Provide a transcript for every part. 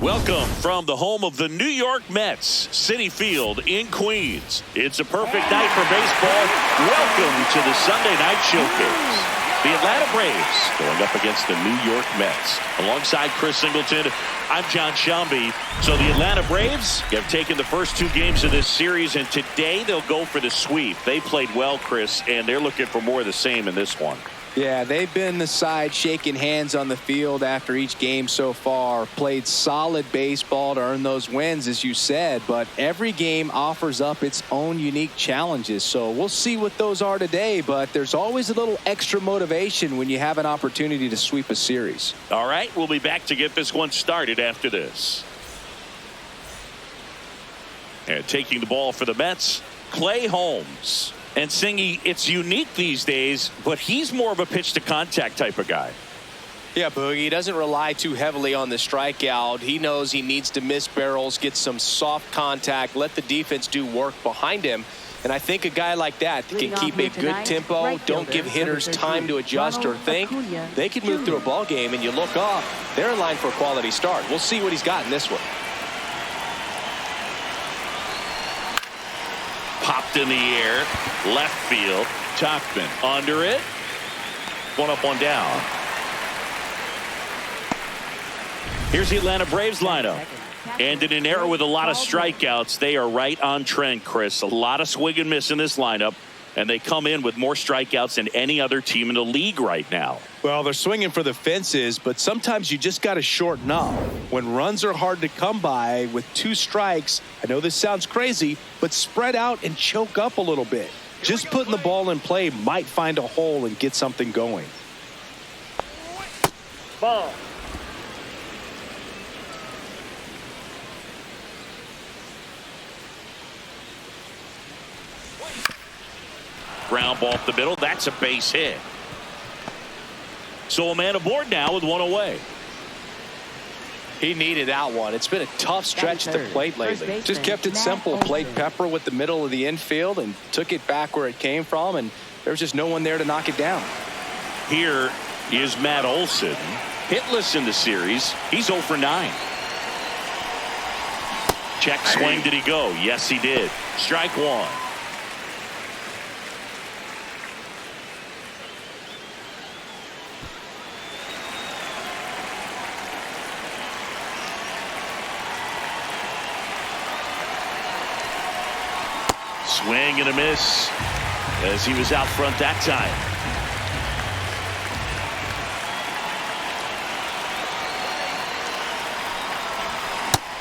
Welcome from the home of the New York Mets, Citi Field in Queens. It's a perfect night for baseball. Welcome to the Sunday Night Showcase. The Atlanta Braves going up against the New York Mets. Alongside Chris Singleton, I'm John Shambi. So the Atlanta Braves have taken the first two games of this series, and today they'll go for the sweep. They played well, Chris, and they're looking for more of the same in this one. Yeah, they've been the side shaking hands on the field after each game so far. Played solid baseball to earn those wins, as you said, but every game offers up its own unique challenges. So we'll see what those are today, but there's always a little extra motivation when you have an opportunity to sweep a series. All right, we'll be back to get this one started after this. And taking the ball for the Mets, Clay Holmes. And Singy, it's unique these days, but he's more of a pitch to contact type of guy. Yeah, Boogie, he doesn't rely too heavily on the strikeout. He knows he needs to miss barrels, get some soft contact, let the defense do work behind him. And I think a guy like that can keep a good tempo, don't give hitters time to adjust or think. They can move through a ball game, and you look up, they're in line for a quality start. We'll see what he's got in this one. Popped in the air, left field. Tauchman under it. One up, one down. Here's the Atlanta Braves lineup. And in an era with a lot of strikeouts, they are right on trend, Chris. A lot of swing and miss in this lineup, and they come in with more strikeouts than any other team in the league right now. Well, they're swinging for the fences, but sometimes you just got to shorten up. When runs are hard to come by with two strikes, I know this sounds crazy, but spread out and choke up a little bit. Just putting the ball in play might find a hole and get something going. Ball. Ground ball up the middle. That's a base hit. So a man aboard now with one away. He needed that one. It's been a tough stretch at the plate lately. Just kept it simple. Played pepper with the middle of the infield and took it back where it came from, and there was just no one there to knock it down. Here is Matt Olson. Hitless in the series. He's 0 for 9. Check swing. Did he go? Yes, he did. Strike one. Swing and a miss as he was out front that time.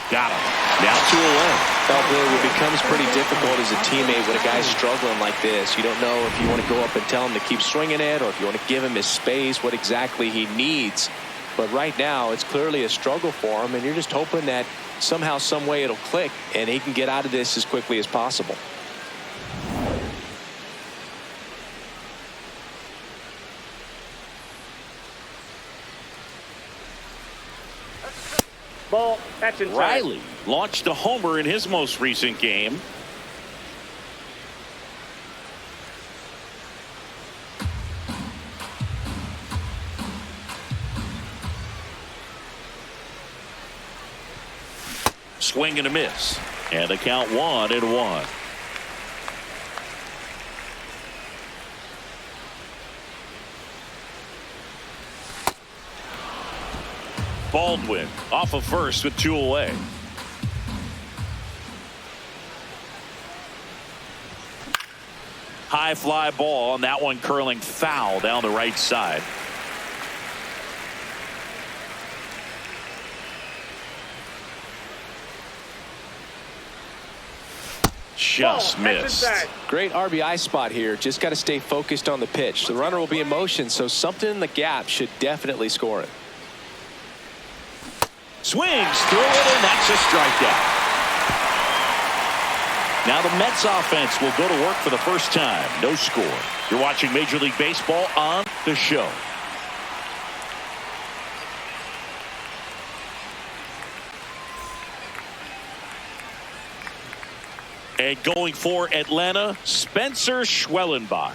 Got him. Now 2 away. Well, it becomes pretty difficult as a teammate when a guy's struggling like this. You don't know if you want to go up and tell him to keep swinging it or if you want to give him his space, what exactly he needs. But right now, it's clearly a struggle for him, and you're just hoping that somehow, some way it'll click and he can get out of this as quickly as possible. Ball. That's inside. Riley launched a homer in his most recent game. Swing and a miss. And the count 1-1. Baldwin off of first with 2 away. High fly ball, and that one curling foul down the right side. Just missed. Great RBI spot here. Just got to stay focused on the pitch. The runner will be in motion, so something in the gap should definitely score it. Swings through it, and that's a strikeout. Now the Mets offense will go to work for the first time. No score. You're watching Major League Baseball on The Show. And going for Atlanta, Spencer Schwellenbach.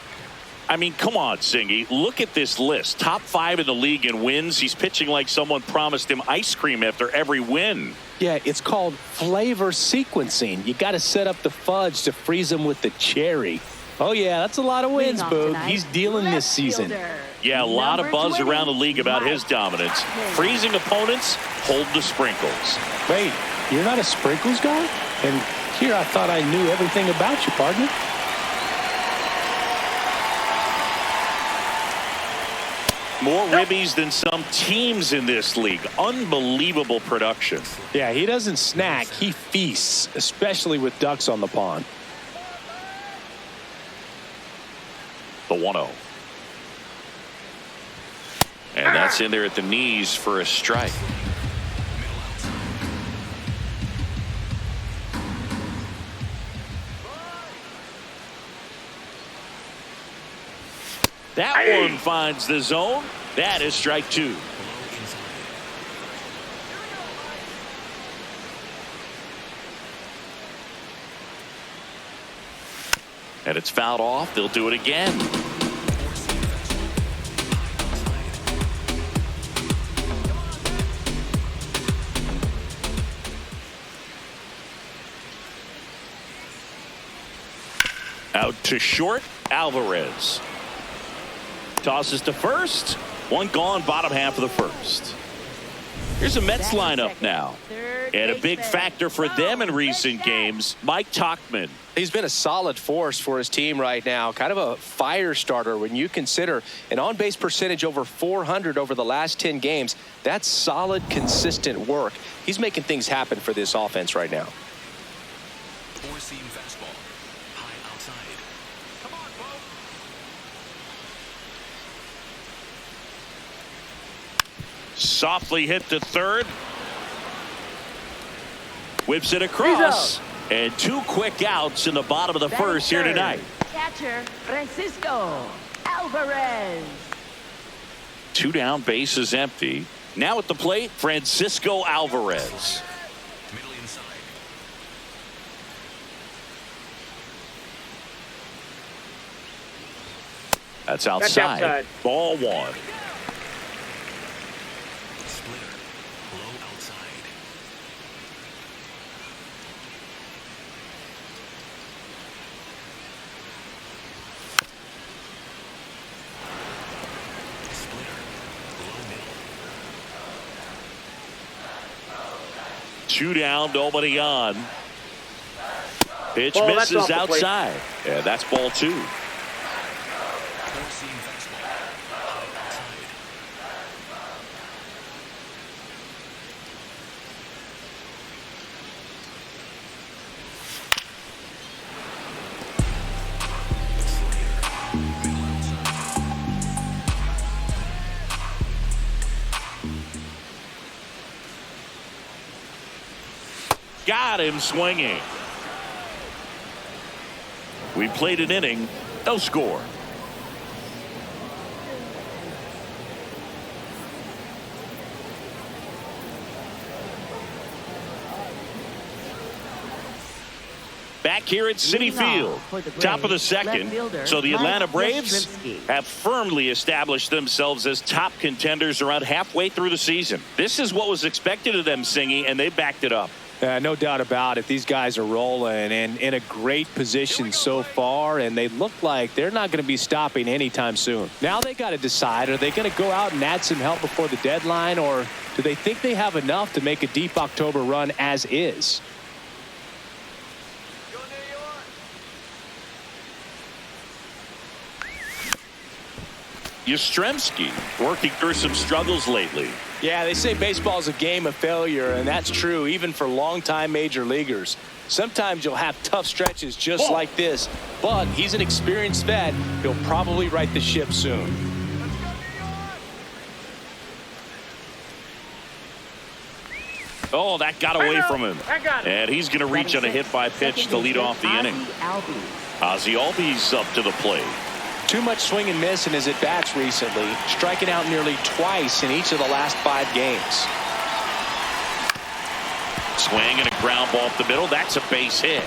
I mean, come on, Singy. Look at this list. Top 5 in the league in wins. He's pitching like someone promised him ice cream after every win. Yeah, it's called flavor sequencing. You got to set up the fudge to freeze them with the cherry. Oh, yeah, that's a lot of wins, Boog. He's dealing this season. Yeah, a lot of buzz around the league about his dominance. Freezing opponents, hold the sprinkles. Wait, you're not a sprinkles guy? And here I thought I knew everything about you, partner. More ribbies than some teams in this league. Unbelievable production. Yeah, he doesn't snack. He feasts, especially with ducks on the pond. The 1-0. And that's in there at the knees for a strike. That one finds the zone. That is strike 2. And it's fouled off. They'll do it again. Out to short, Alvarez. Tosses to first. One gone, bottom half of the first. Here's a Mets lineup now. And a big factor for them in recent games, Mike Tauchman. He's been a solid force for his team right now. Kind of a fire starter when you consider an on-base percentage over 400 over the last 10 games. That's solid, consistent work. He's making things happen for this offense right now. Four-seam fastball. High outside. Come on, Bo. Softly hit to third. Whips it across. And 2 quick outs in the bottom of the first here tonight. Catcher Francisco Alvarez. 2 down, bases empty. Now at the plate, Francisco Alvarez. Middle inside. That's outside. Ball 1. Splitter. Low outside. Splitter. Low middle. 2 down, nobody on. Pitch Ball, that's misses off the plate. outside. Yeah, that's ball 2. Four-seam fastball. High outside. Slider. Middle outside. Got him swinging. We played an inning, no score. Back here at Citi Field, top of the second. So the Atlanta Braves have firmly established themselves as top contenders around halfway through the season. This is what was expected of them, Singy, and they backed it up. No doubt about it. These guys are rolling and in a great position so far, and they look like they're not going to be stopping anytime soon. Now they got to decide, are they going to go out and add some help before the deadline, or do they think they have enough to make a deep October run as is? Yastrzemski working through some struggles lately. Yeah, they say baseball is a game of failure, and that's true even for longtime major leaguers. Sometimes you'll have tough stretches just like this, but he's an experienced vet. He'll probably right the ship soon. Oh, that got away from him. And he's going to reach on a hit by pitch to lead off the inning. Ozzie Albies up to the plate. Too much swing and miss in his at-bats recently, striking out nearly twice in each of the last 5 games. Swing and a ground ball up the middle. That's a base hit.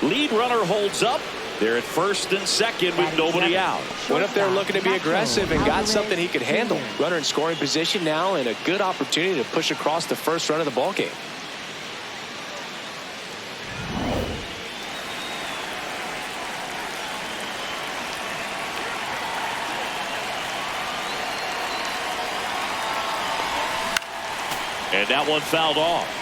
Lead runner holds up, They're at first and second with nobody out. Went up there looking to be aggressive and got something he could handle. Runner in scoring position now, and a good opportunity to push across the first run of the ball game. And that one fouled off.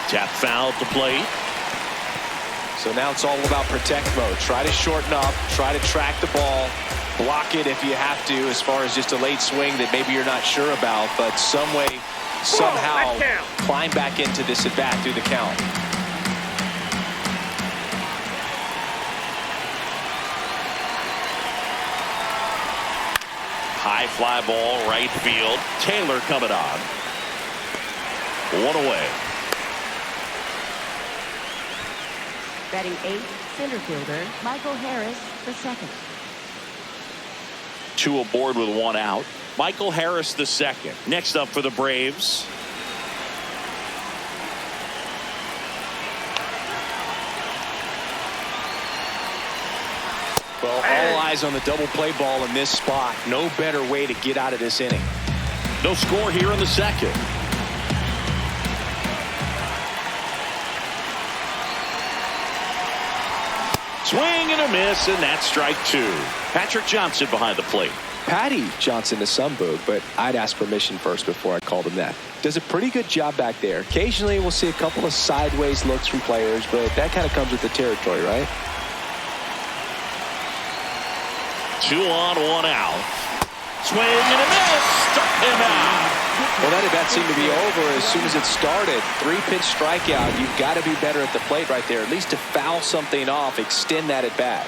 Tap foul at the plate. So now it's all about protect mode. Try to shorten up, try to track the ball, block it if you have to, as far as just a late swing that maybe you're not sure about, but some way, somehow climb back into this at bat through the count. High fly ball, right field. Taylor coming on. One away. Batting 8th, center fielder Michael Harris II. Two aboard with one out. Michael Harris II. Next up for the Braves. Well, all eyes on the double play ball in this spot. No better way to get out of this inning. No score here in the second. Swing and a miss, and that's strike two. Patrick Johnson behind the plate. Patty Johnson to Sumboog, but I'd ask permission first before I called him that. Does a pretty good job back there. Occasionally we'll see a couple of sideways looks from players, but that kind of comes with the territory, right? 2 on, 1 out. Swing and a miss. Struck him out. Well, that at bat seemed to be over as soon as it started. 3-pitch strikeout. You've got to be better at the plate right there, at least to foul something off, extend that at bat.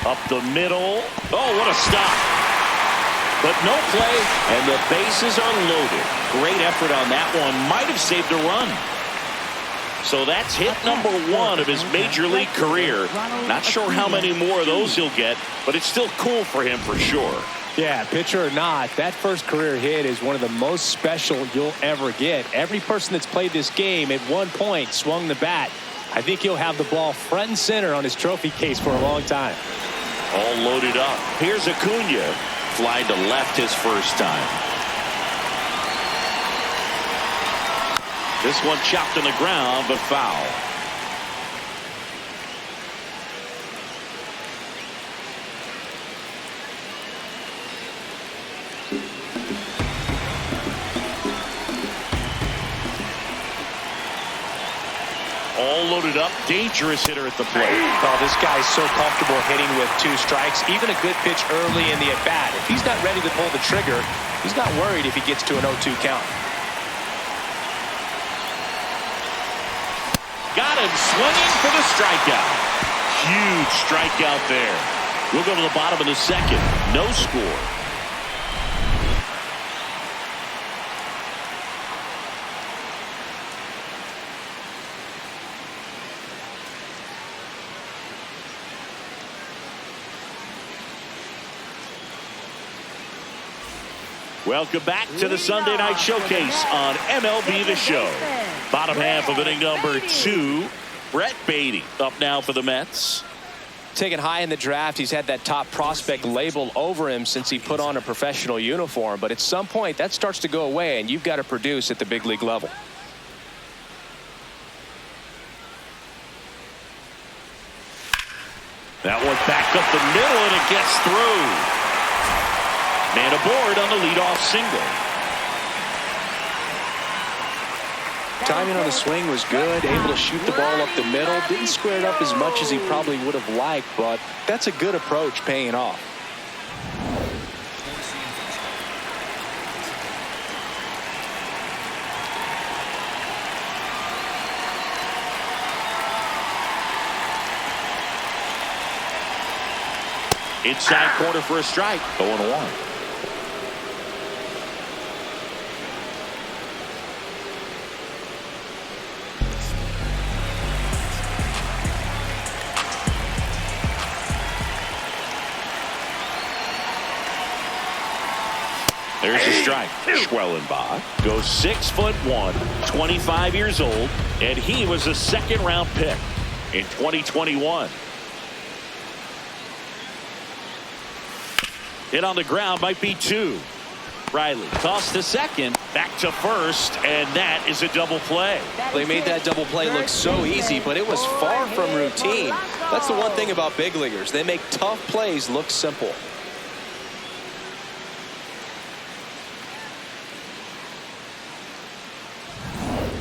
Up the middle. Oh, what a stop. But no play, and the bases are loaded. Great effort on that one. Might have saved a run. So that's hit number 1 of his major league career. Not sure how many more of those he'll get, but it's still cool for him for sure. Yeah, pitcher or not, that first career hit is one of the most special you'll ever get. Every person that's played this game at one point swung the bat. I think he'll have the ball front and center on his trophy case for a long time. All loaded up. Here's Acuna. Fly to left his first time. This one chopped on the ground, but foul. All loaded up. Dangerous hitter at the plate. Oh, this guy's so comfortable hitting with 2 strikes. Even a good pitch early in the at-bat. If he's not ready to pull the trigger, he's not worried if he gets to an 0-2 count. Got him swinging for the strikeout. Huge strikeout there. We'll go to the bottom of the second. No score. Welcome back to the Sunday Night Showcase on MLB The Show. Bottom half of inning number 2. Brett Beatty up now for the Mets. Taken high in the draft, he's had that top prospect label over him since he put on a professional uniform. But at some point, that starts to go away, and you've got to produce at the big league level. That one back up the middle, and it gets through. Man aboard on the leadoff single. Timing on the swing was good, able to shoot the ball up the middle. Didn't square it up as much as he probably would have liked, but that's a good approach paying off. Inside corner for a strike. 0-1. There's a strike. Schwellenbach goes 6'1", 25 years old, and he was a second-round pick in 2021. Hit on the ground, might be 2. Riley tossed to second, back to first, and that is a double play. They made that double play look so easy, but it was far from routine. That's the one thing about big leaguers. They make tough plays look simple.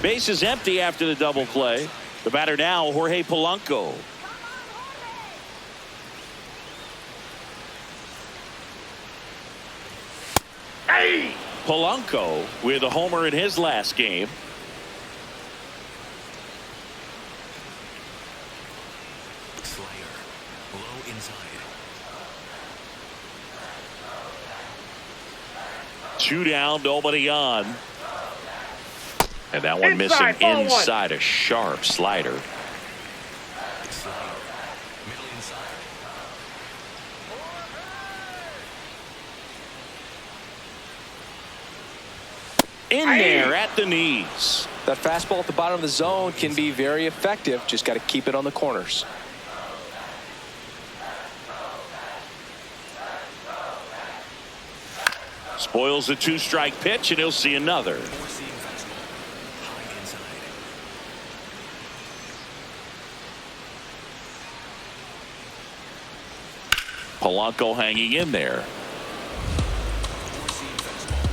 Base is empty after the double play. The batter now, Jorge Polanco. Hey! Polanco with a homer in his last game. Slider. Low inside. 2 down, nobody on. And that one missing inside, a sharp slider. Slider. Middle inside. In there at the knees. That fastball at the bottom of the zone can be very effective. Just got to keep it on the corners. Spoils a 2-strike pitch, and he'll see another. Four-seam fastball. High inside. Polanco hanging in there. Four-seam fastball.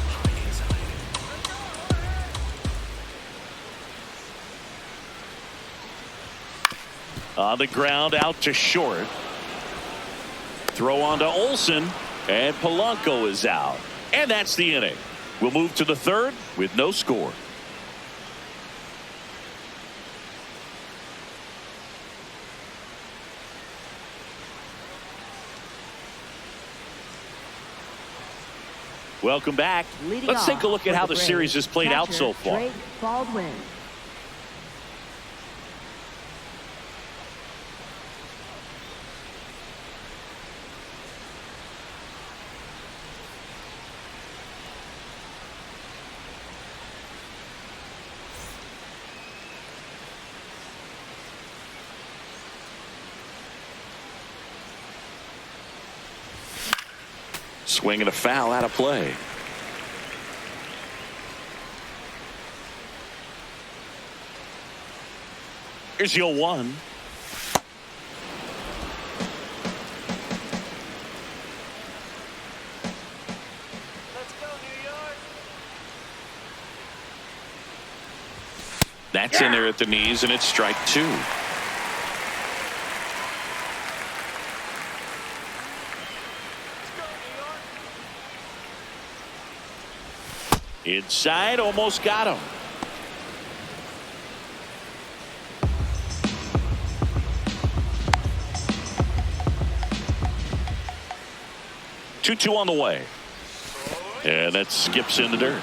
High inside. On the ground, out to short. Throw on to Olsen, and Polanco is out. And that's the inning. We'll move to the third with no score. Welcome back. Leading Let's take a look off at how for the Braves, series has played out catcher so far. Drake Baldwin. Swing and a foul out of play. Here's your 1. That's in there at the knees, and it's strike 2. Inside, almost got him. Two on the way. And that skips in the dirt.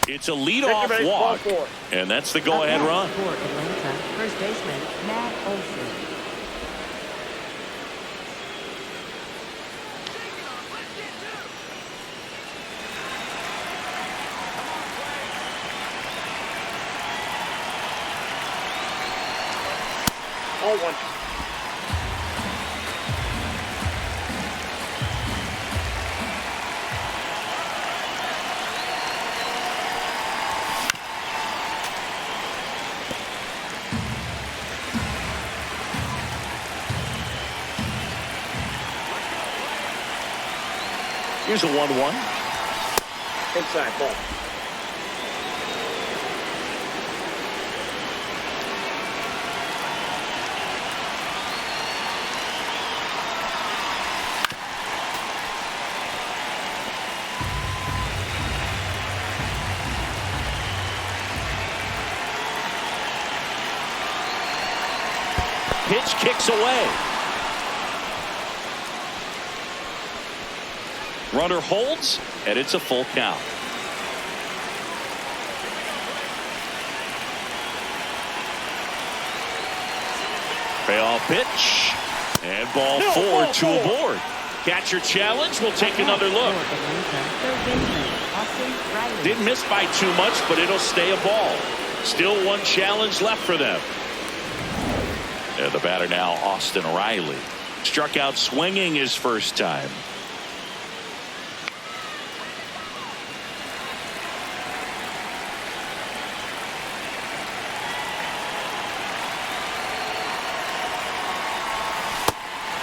It's a leadoff walk, and that's the go-ahead run. For Atlanta, first baseman Matt Olson. Here's a 1-1. Inside ball. pitch kicks away. Runner holds, and it's a full count. Payoff pitch. And ball four, two aboard. Catcher challenge. We'll take another look. Didn't miss by too much, but it'll stay a ball. Still one challenge left for them. And the batter now, Austin Riley. Struck out swinging his first time.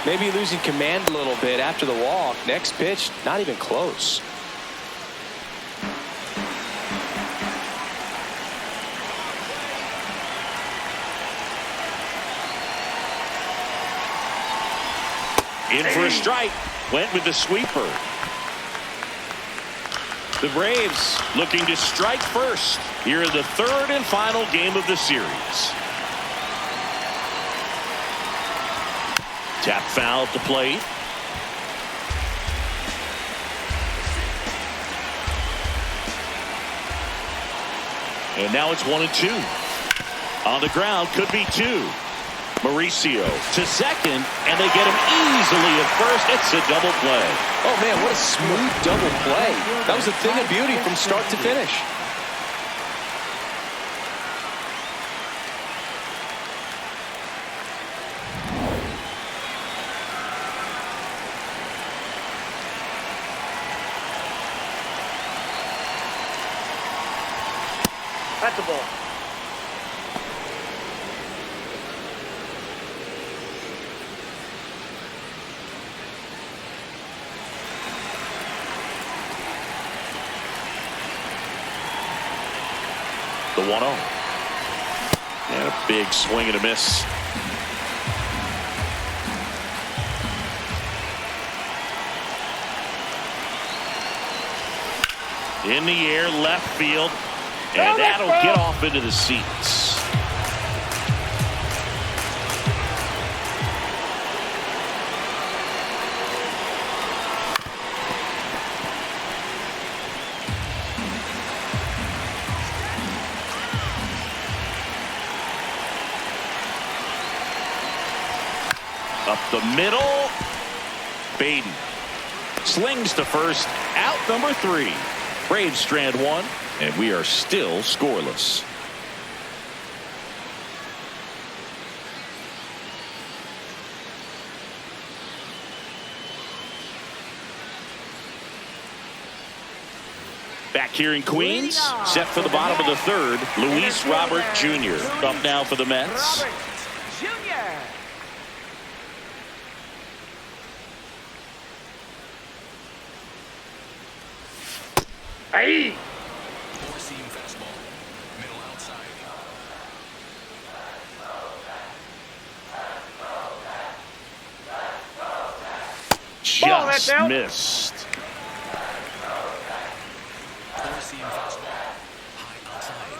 Maybe losing command a little bit after the walk. Next pitch, not even close. In for a strike. Went with the sweeper. The Braves looking to strike first here in the third and final game of the series. Tap foul at the plate. And now it's 1-2. On the ground, could be two. Mauricio to second, and they get him easily at first. It's a double play. Oh, man, what a smooth double play. That was a thing of beauty from start to finish. That's the ball. The 1-0. And a big swing and a miss. In the air, left field. And that'll get off into the seats. Up the middle. Baden slings to first. Out number 3. Braves strand one, and we are still scoreless. Back here in Queens, set for the bottom of the third, Luis Robert Jr. up now for the Mets. Hey! Four-seam fastball. Middle outside. Just missed. Four-seam fastball. High outside.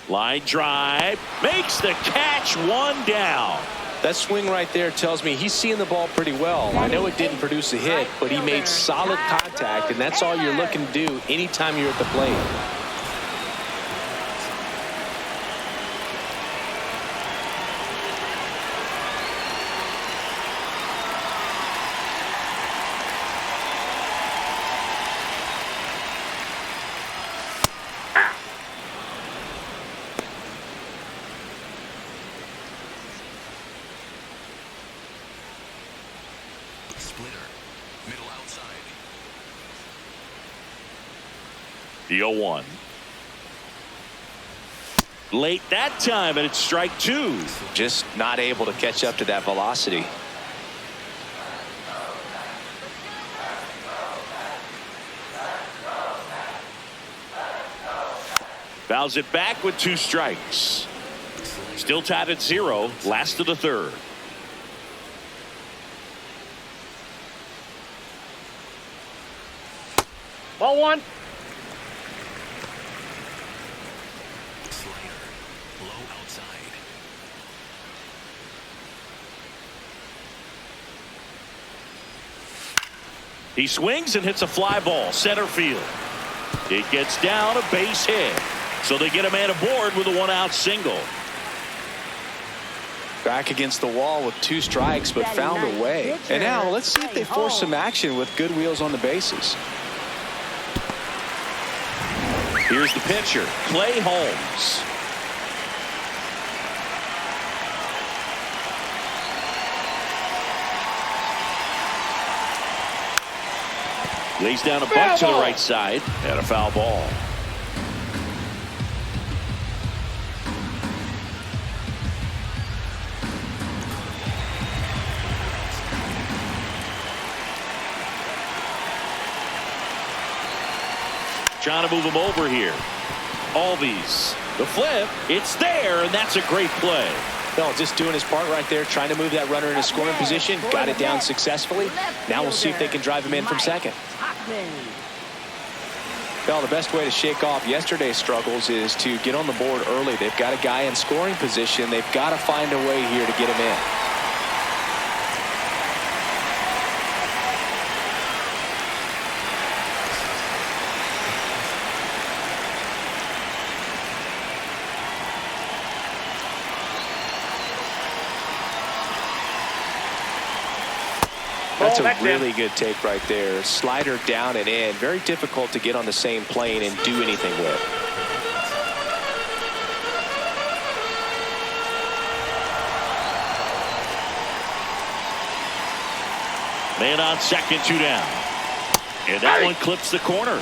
Line drive. Makes the catch, one down. That swing right there tells me he's seeing the ball pretty well. I know it didn't produce a hit, but he made solid contact, and that's all you're looking to do anytime you're at the plate. Splitter. Middle outside. The 0-1. Late that time, and it's strike 2. Just not able to catch up to that velocity. Fouls it back with 2 strikes. Still tied at 0, last of the third. Ball 1. He swings and hits a fly ball center field. It gets down, a base hit. So they get a man aboard with a 1-out single. Back against the wall with 2 strikes, but found a way. And now let's see if they force some action with good wheels on the bases. Here's the pitcher, Clay Holmes. Lays down a bunt to the right side and a foul ball. Trying to move him over here. Albies, the flip, it's there, and that's a great play. No, just doing his part right there, trying to move that runner into scoring position. Got it down successfully. Now we'll see if they can drive him in from second. Well, the best way to shake off yesterday's struggles is to get on the board early. They've got a guy in scoring position. They've got to find a way here to get him in. That's a really good take right there. Slider down and in. Very difficult to get on the same plane and do anything with. Man on second, 2 down. And that one clips the corner.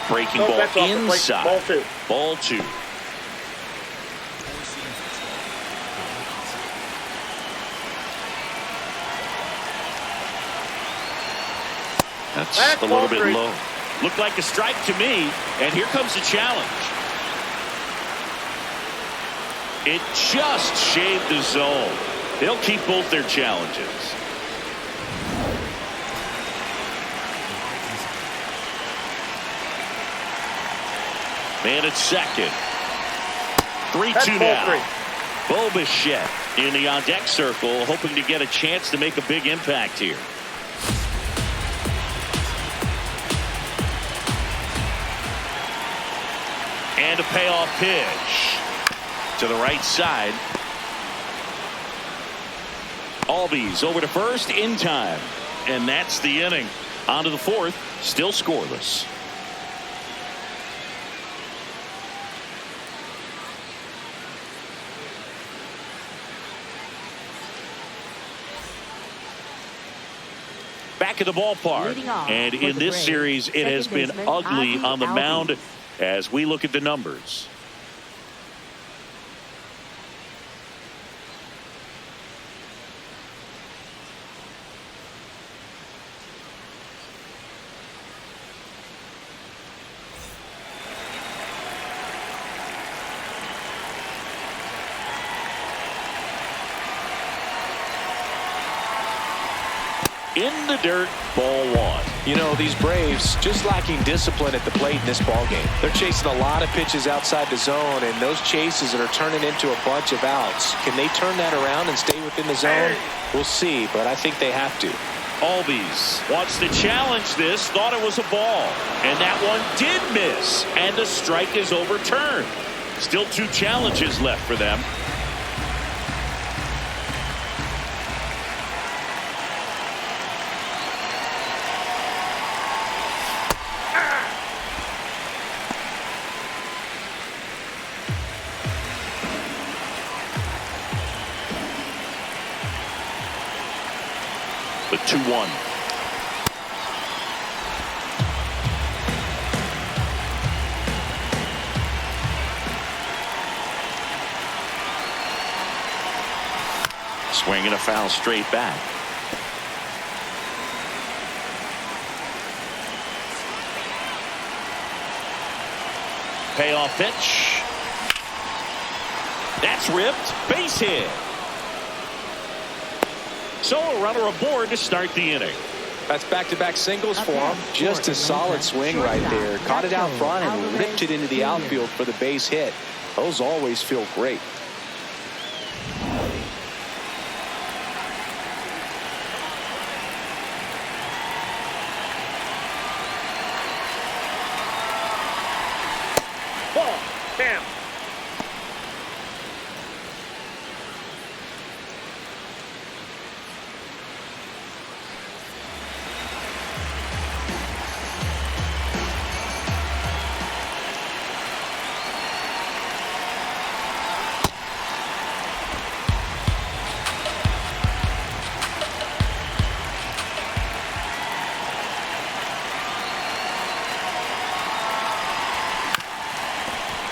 Breaking ball inside. Ball 2. That's a little bit low. Looked like a strike to me. And here comes the challenge. It just shaved the zone. They'll keep both their challenges. Man at second. 3-2 now. Bo Bichette in the on-deck circle, hoping to get a chance to make a big impact here. And a payoff pitch to the right side. Albies over to first in time. And that's the inning. On to the 4th, still scoreless. Back at the ballpark, and in this series it has been ugly on the mound as we look at the numbers. In the dirt, ball 1. You know, these Braves just lacking discipline at the plate in this ball game. They're chasing a lot of pitches outside the zone, and those chases are turning into a bunch of outs. Can they turn that around and stay within the zone? We'll see, but I think they have to. Albies wants to challenge this, thought it was a ball, and that one did miss, and the strike is overturned. Still 2 challenges left for them. The 2-1. Swinging a foul straight back. Payoff pitch. That's ripped. Base hit. So a runner aboard to start the inning. That's back-to-back singles for him. Just a solid swing right there. Caught it out front and ripped it into the outfield for the base hit. Those always feel great. Ball. Bam.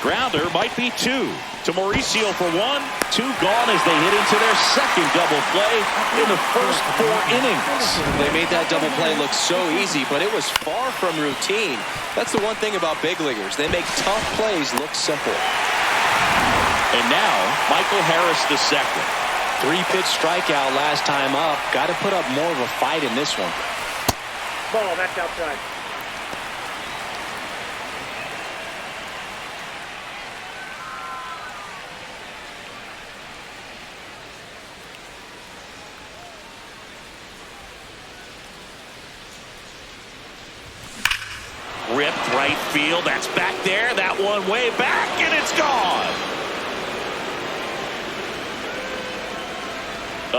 Grounder might be 2 to Mauricio for 1. 2 gone as they hit into their second double play in the first 4 innings. They made that double play look so easy, but it was far from routine. That's the one thing about big leaguers. They make tough plays look simple. And now, Michael Harris the second. 3-pitch strikeout last time up. Got to put up more of a fight in this one. Ball. That's outside. Ripped right field. That's back there. That one way back, and it's gone.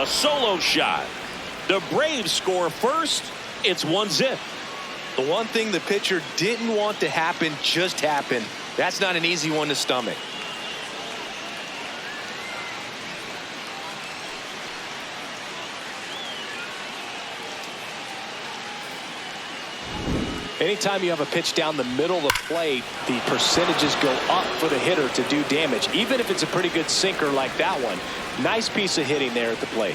A solo shot. The Braves score first. It's 1-0. The one thing the pitcher didn't want to happen just happened. That's not an easy one to stomach. Anytime you have a pitch down the middle of the plate, the percentages go up for the hitter to do damage, even if it's a pretty good sinker like that one. Nice piece of hitting there at the plate.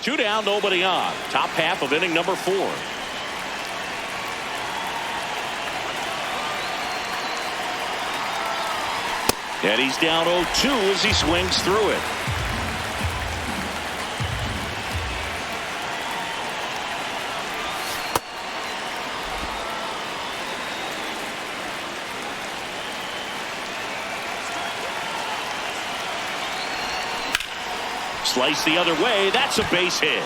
Two down, nobody on. Top half of inning number 4. And he's down 0-2 as he swings through it. Slice the other way. That's a base hit.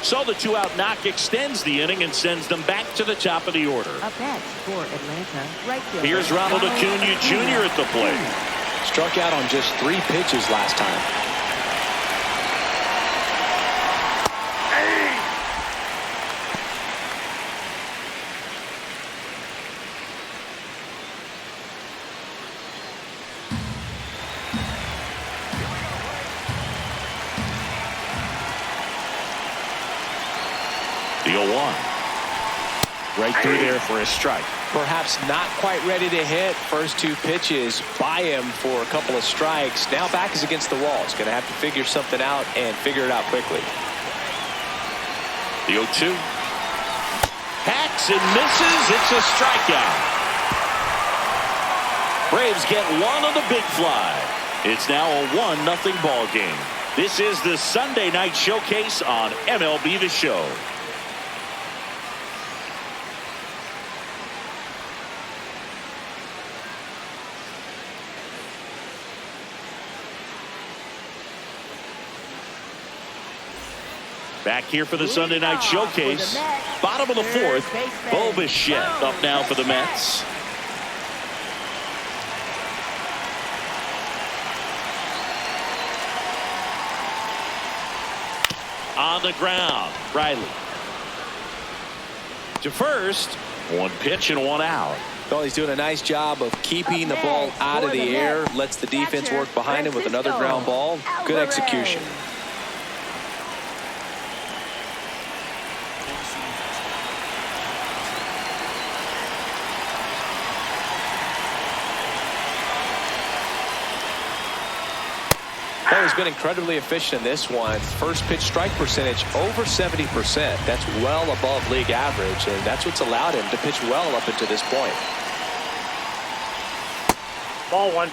So the 2-out knock extends the inning and sends them back to the top of the order. Up next for Atlanta, right fielder Here's Ronald Acuna Jr. at the plate. Struck out on just 3 pitches last time. The 0-1. Right through there for a strike. Perhaps not quite ready to hit. First 2 pitches by him for a couple of strikes. Now back is against the wall. He's going to have to figure something out and figure it out quickly. The 0-2. Hacks and misses. It's a strikeout. Braves get one on the big fly. It's now a 1-0 ball game. This is the Sunday night showcase on MLB The Show. Back here for the Sunday night showcase. Bottom of the 4th. Bo Bichette up now for the Mets. On the ground, Riley. To first. 1 pitch and 1 out. Well, he's doing a nice job of keeping the ball out of the air. Lets the defense work behind him with another ground ball. Good execution. has been incredibly efficient in this one. First pitch strike percentage over 70%. That's well above league average, and that's what's allowed him to pitch well up until this point. Ball one.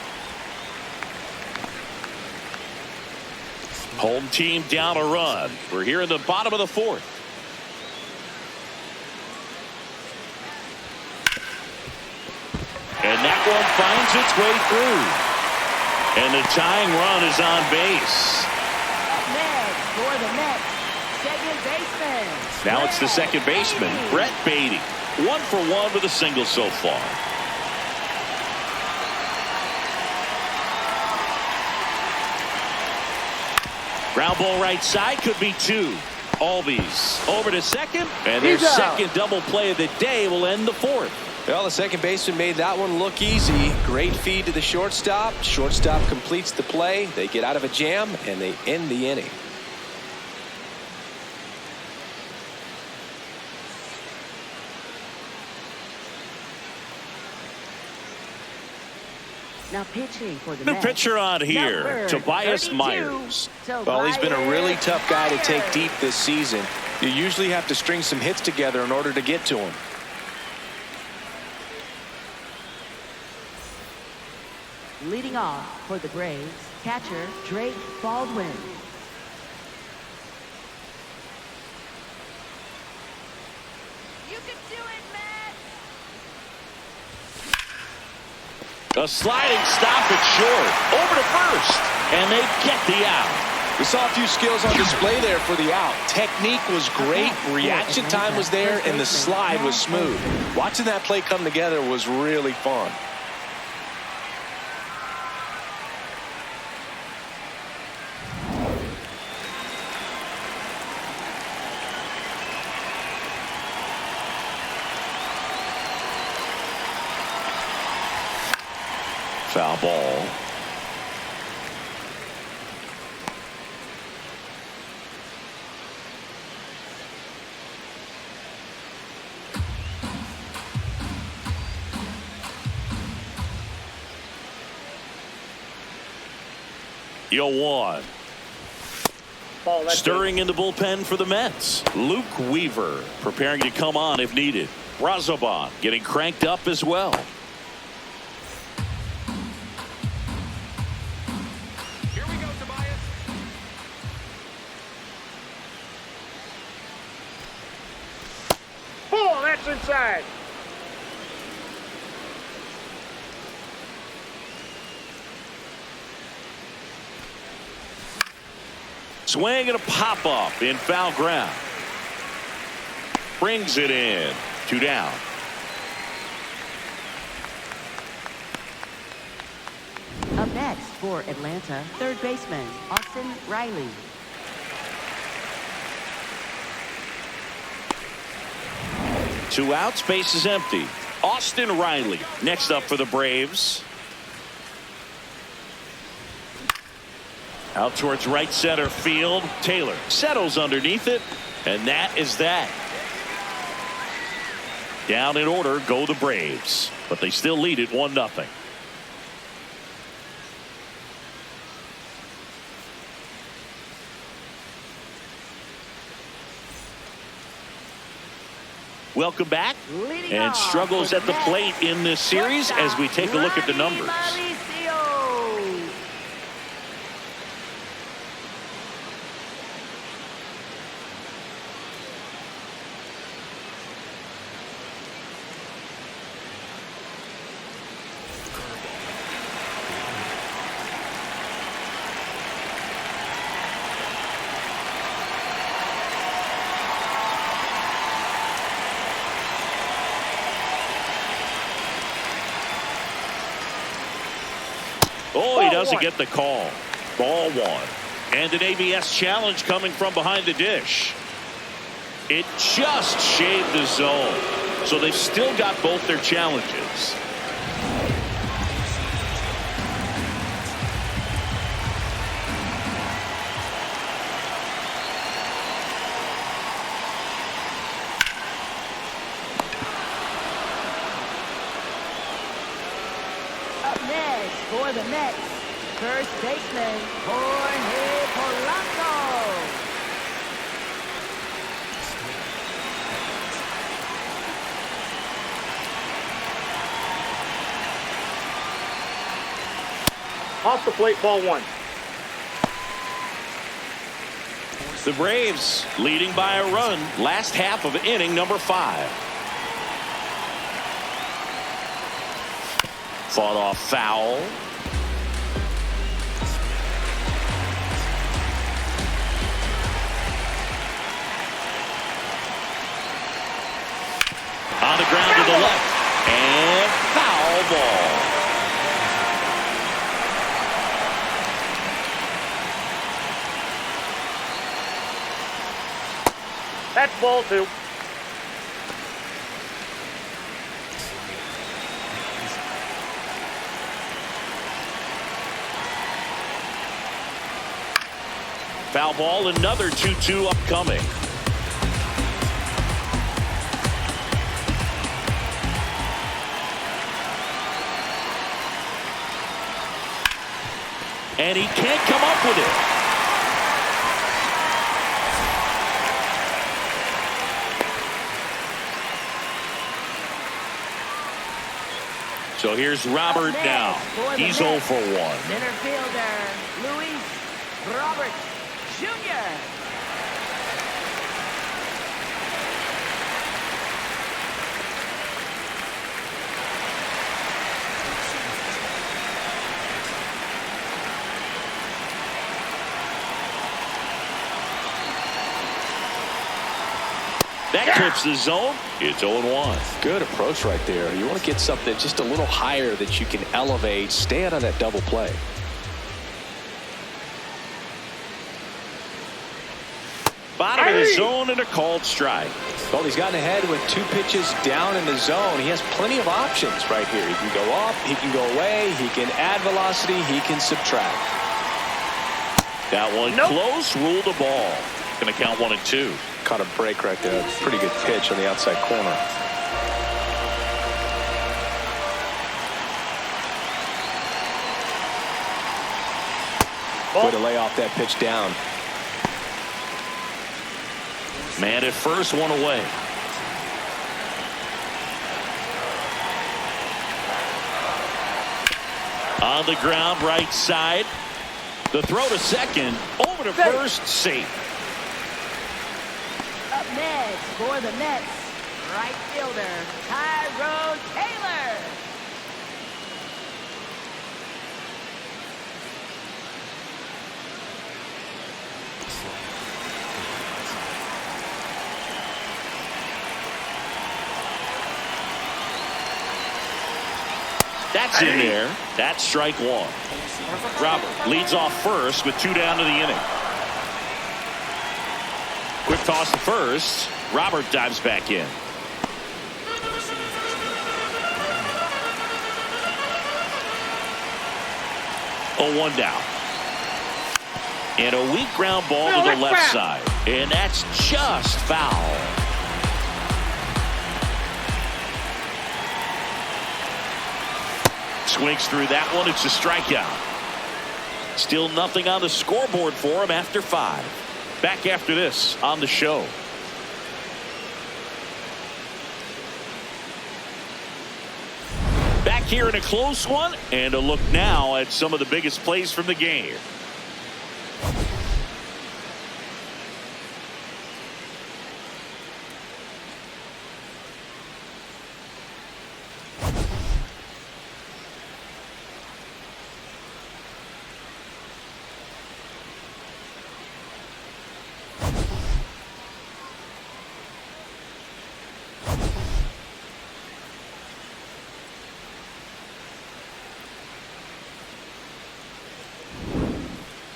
Home team down a run. We're here in the bottom of the fourth. And that one finds its way through. And the tying run is on base. Next for the Mets, second baseman. Now it's the second baseman, Brett Beatty. 1 for 1 with a single so far. Ground ball right side, could be 2. Albies over to second, and their second double play of the day will end the fourth. Well, the second baseman made that one look easy. Great feed to the shortstop. Shortstop completes the play. They get out of a jam, and they end the inning. Now pitching for the New Mets, pitcher on here, number Tobias 32, Myers. Well, he's been a really Tobias tough guy to take Myers. deep this season. You usually have to string some hits together in order to get to him. Leading off for the Braves, catcher Drake Baldwin. You can do it, Matt. A sliding stop at short, over to first, and they get the out. We saw a few skills on display there for the out. Technique was great, reaction time was there, and the slide was smooth. Watching that play come together was really fun. Foul ball. Yo one. Ball, that's Stirring in the bullpen for the Mets. Luke Weaver preparing to come on if needed. Brazoban getting cranked up as well. Here we go, Tobias. Ball, that's inside. Swing and a pop up in foul ground. Brings it in. 2 down. Up next for Atlanta, third baseman Austin Riley. Two outs, base is empty. Austin Riley next up for the Braves. Out towards right center field. Taylor settles underneath it, and that is that. Down in order go the Braves, but they still lead it 1-0. Welcome back. Leading And off struggles for at the Mets, plate in this series as we take a look at the Ronnie numbers. Mauricio. Oh, he Ball doesn't one. get the call. Ball one. And an ABS challenge coming from behind the dish. It just shaved the zone. So they've still got both their challenges. Up next for the Mets, First baseman, Jorge Polanco. Off the plate, ball one. The Braves leading by a run. Last half of inning number 5. Fought off foul. On the ground to the left. And foul ball. That's ball two. Foul ball, another 2-2 upcoming. And he can't come up with it. So here's Robert now. He's 0 for 1. Center fielder, Luis Robert Jr. That clips the zone. It's 0-1. Good approach right there. You want to get something just a little higher that you can elevate. Stay out of that double play. Bottom of the zone and a called strike. Well, he's gotten ahead with 2 pitches down in the zone. He has plenty of options right here. He can go up, he can go away, he can add velocity, he can subtract. That one close, ruled the ball. Going to count 1-2. Caught a break right there. Pretty good pitch on the outside corner. Way to lay off that pitch down. Man at first, one away. On the ground, right side. The throw to second. Over to first, safe. Up next for the Mets, right fielder, Tyrone Taylor. That's in there. That's strike 1. Robert leads off first with 2 down to the inning. Quick toss to first. Robert dives back in. Oh, 1 down. And a weak ground ball to the left side. And that's just foul. Swings through that one. It's a strikeout. Still nothing on the scoreboard for him after 5. Back after this on the show. Back here in a close one, and a look now at some of the biggest plays from the game.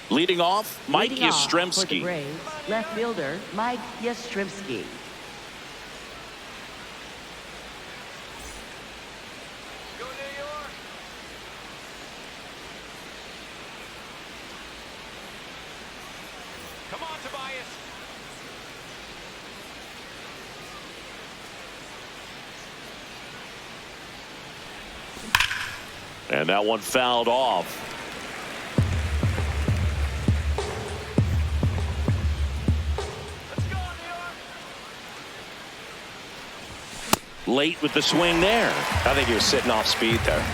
Leading off, Mike Yastrzemski. Left fielder, Mike Yastrzemski. Go New York. Come on, Tobias. And that one fouled off. Late with the swing there. I think he was sitting off speed there.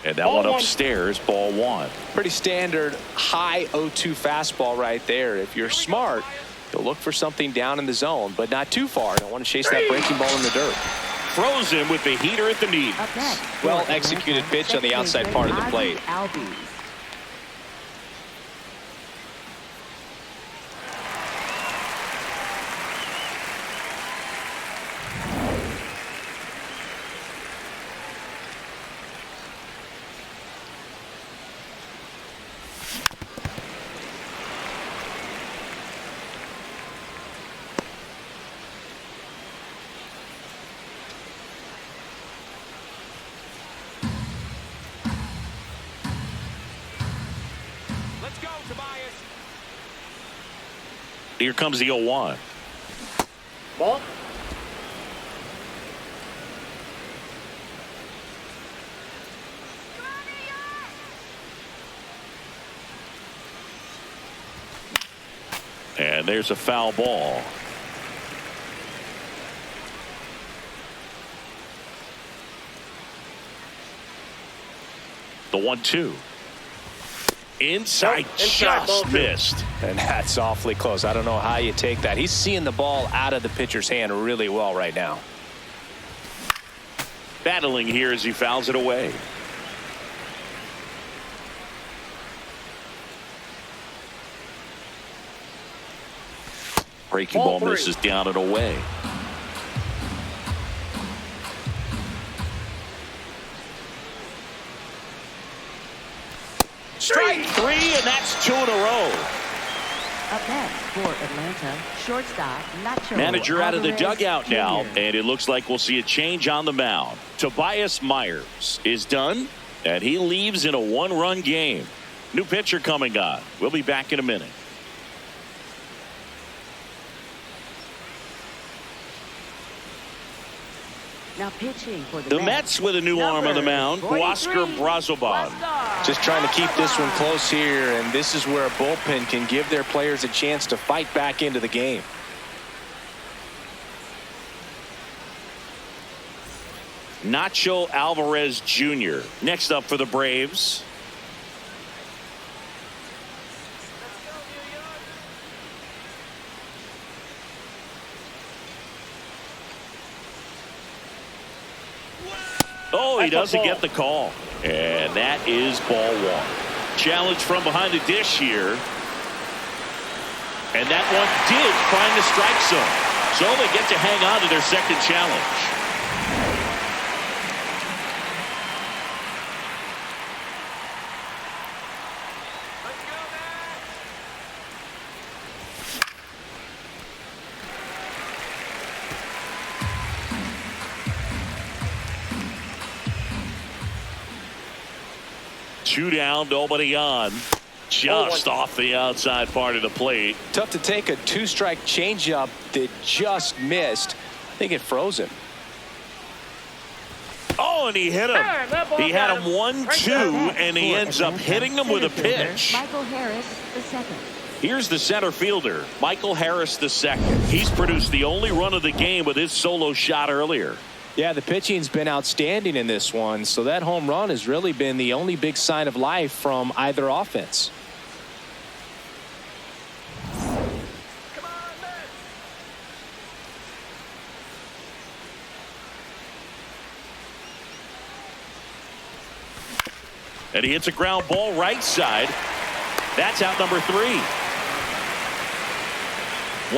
And that one upstairs, ball 1. Pretty standard high 0-2 fastball right there. If you're smart, you'll look for something down in the zone, but not too far. Don't want to chase that breaking ball in the dirt. Throws him with the heater at the knee. Up next, Well for executed Atlanta, pitch on the second outside baseman, part of the Ozzie plate. Albies. Let's go, Tobias. Here comes the 0-1. Ball. And there's a foul ball. The 1-2. Inside, Inside, ball just 2. missed. And that's awfully close. I don't know how you take that. He's seeing the ball out of the pitcher's hand really well right now. Battling here as he fouls it away. Breaking Ball ball 3. misses down and away. Strike 3, and that's 2 in a row. Up next for Atlanta, shortstop Nacho Manager out of the Alvarez dugout now, Jr. and it looks like we'll see a change on the mound. Tobias Myers is done, and he leaves in a 1-run game. New pitcher coming on. We'll be back in a minute. Now pitching for The Mets with a new arm on the mound, Oscar Brazoban. Just trying to keep this one close here, and this is where a bullpen can give their players a chance to fight back into the game. Nacho Alvarez Jr. next up for the Braves. Oh, he doesn't get the call. And that is ball 1. Challenge from behind the dish here. And that one did find the strike zone. So they get to hang on to their second challenge. Let's go, Matt. Two down, nobody on. Just off the outside part of the plate. Tough to take a 2-strike changeup that just missed. I think it froze him. Oh, and he hit him. He had him 1-2, and he ends up hitting him with a pitch. Michael Harris II. Here's the center fielder, Michael Harris II. He's produced the only run of the game with his solo shot earlier. Yeah, the pitching's been outstanding in this one, so that home run has really been the only big sign of life from either offense. Come on, Matt. And he hits a ground ball right side. That's out number 3.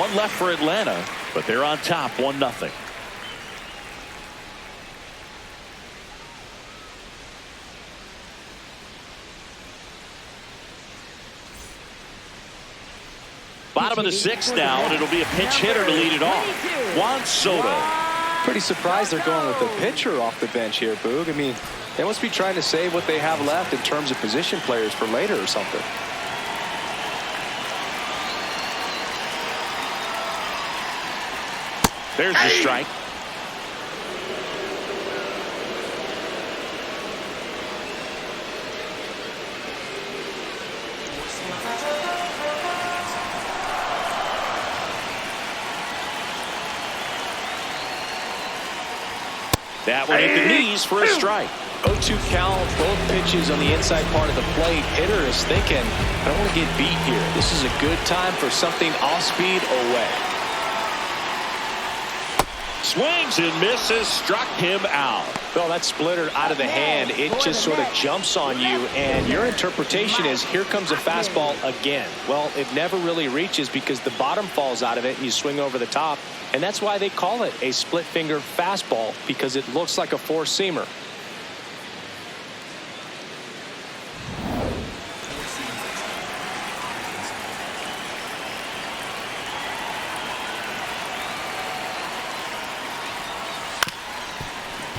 One left for Atlanta, but they're on top 1-0. Bottom of the 6th now, and it'll be a pinch hitter to lead it off. Juan Soto. Pretty surprised they're going with the pitcher off the bench here, Boog. I mean, they must be trying to save what they have left in terms of position players for later or something. There's the strike. That one hit the knees for a strike. 0-2 count, both pitches on the inside part of the plate. Hitter is thinking, I don't want to get beat here. This is a good time for something off speed away. Swings and misses, struck him out. Well, that splitter out of the hand, it just sort of jumps on you, and your interpretation is, here comes a fastball again. Well, it never really reaches because the bottom falls out of it and you swing over the top, and that's why they call it a split finger fastball, because it looks like a four-seamer.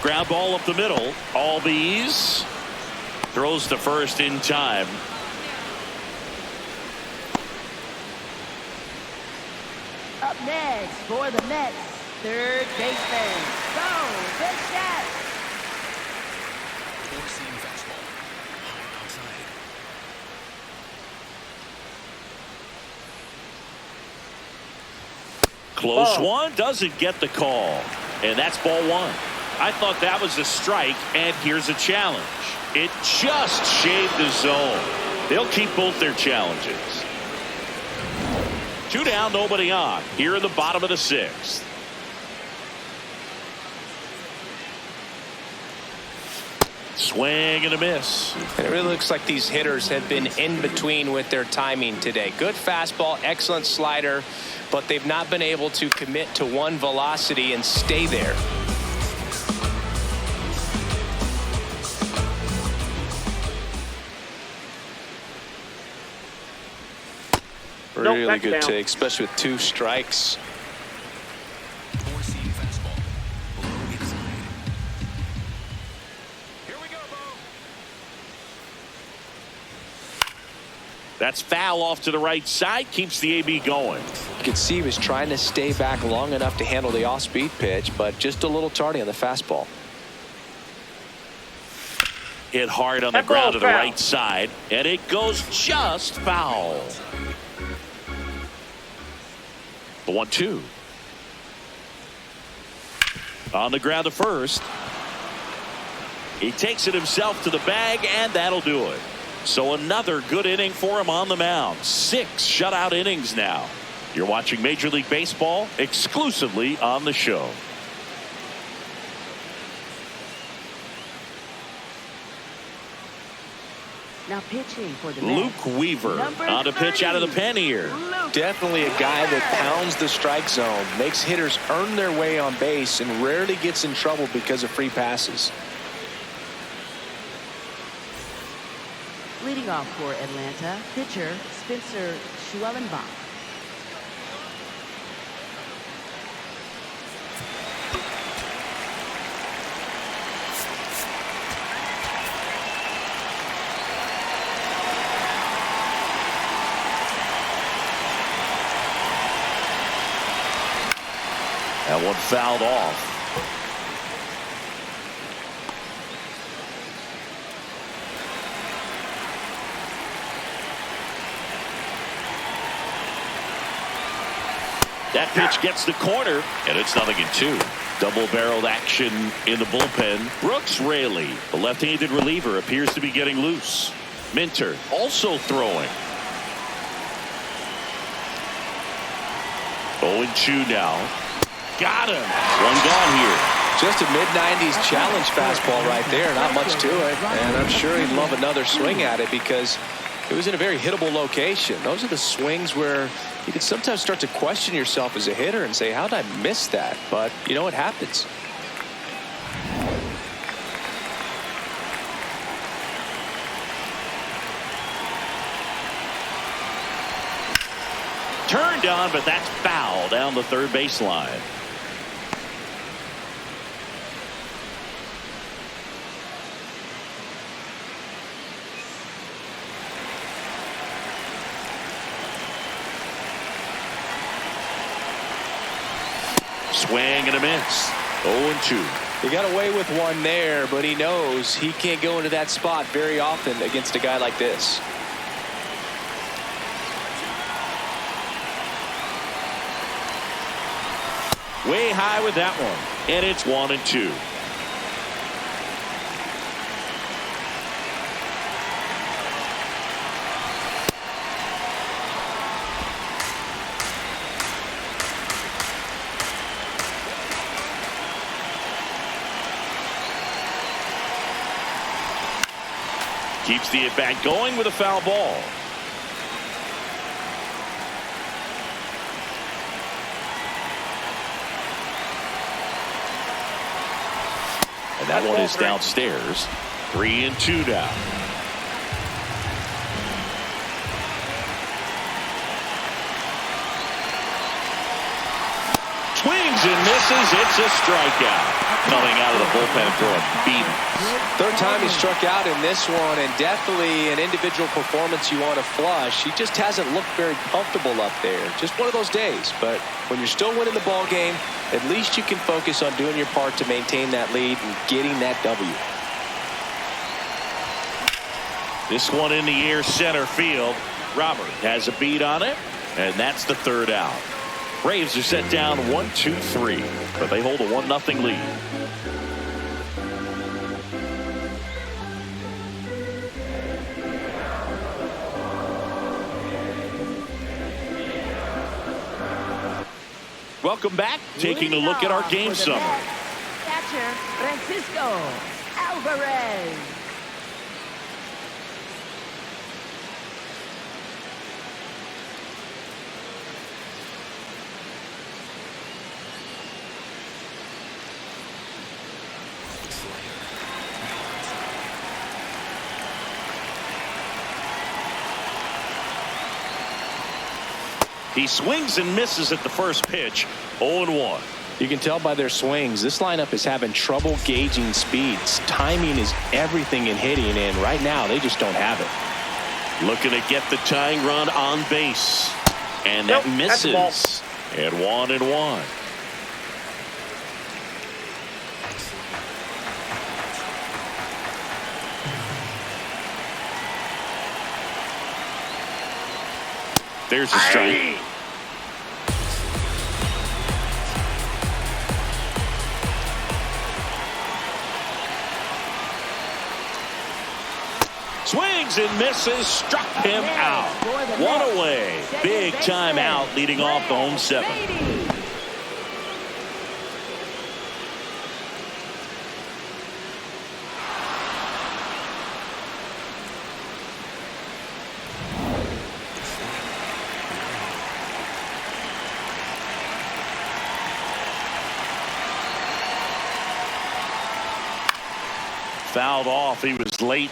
Ground ball up the middle. Albies throws to first in time. Up next for the Mets, third baseman, Bo Bichette. Four-seam fastball. High outside. Close one, doesn't get the call, and that's ball one. I thought that was a strike, and here's a challenge. It just shaved the zone. They'll keep both their challenges. 2 down, nobody on. Here in the bottom of the 6th. Swing and a miss. It really looks like these hitters have been in between with their timing today. Good fastball, excellent slider, but they've not been able to commit to one velocity and stay there. Really good take, especially with 2 strikes. Four-seam fastball. Below inside. Here we go, Bo. That's foul off to the right side, keeps the AB going. You could see he was trying to stay back long enough to handle the off-speed pitch, but just a little tardy on the fastball. Hit hard on the ground to the right side, and it goes just foul. The 1-2. On the ground to first. He takes it himself to the bag, and that'll do it. So another good inning for him on the mound. 6 shutout innings now. You're watching Major League Baseball exclusively on the show. Now pitching for the Mets, Luke Weaver on a pitch out of the pen here. Definitely a guy that pounds the strike zone, makes hitters earn their way on base, and rarely gets in trouble because of free passes. Leading off for Atlanta, pitcher Spencer Schwellenbach. That one fouled off. That pitch gets the corner, and it's 0-2. Double-barreled action in the bullpen. Brooks Raley, the left-handed reliever, appears to be getting loose. Minter also throwing. 0-2 now. Got him. One gone here. Just a mid-90s challenge fastball right there. Not much to it. And I'm sure he'd love another swing at it because it was in a very hittable location. Those are the swings where you can sometimes start to question yourself as a hitter and say, how did I miss that? But, you know, it happens. Turned on, but that's foul down the third baseline. Swing and a miss. 0-2. He got away with one there, but he knows he can't go into that spot very often against a guy like this. Way high with that one. And it's 1-2. Keeps the at-bat going with a foul ball. And that one is downstairs. 3-2 now. Swings and misses. It's a strikeout. Coming out of the bullpen for a beat. Third time he struck out in this one, and definitely an individual performance you want to flush. He just hasn't looked very comfortable up there. Just one of those days. But when you're still winning the ball game, at least you can focus on doing your part to maintain that lead and getting that W. This one in the air, center field. Robert has a beat on it, and that's the third out. Braves are set down 1-2-3, but they hold a 1-0 lead. Welcome back. Taking a look at our game summary. Catcher Francisco Alvarez. He swings and misses at the first pitch. 0-1. You can tell by their swings, this lineup is having trouble gauging speeds. Timing is everything in hitting, and right now they just don't have it. Looking to get the tying run on base. And that misses. And 1-1. There's a strike. Swings and misses, struck him out. One away. Big time out leading off the home seventh. Fouled off. He was late.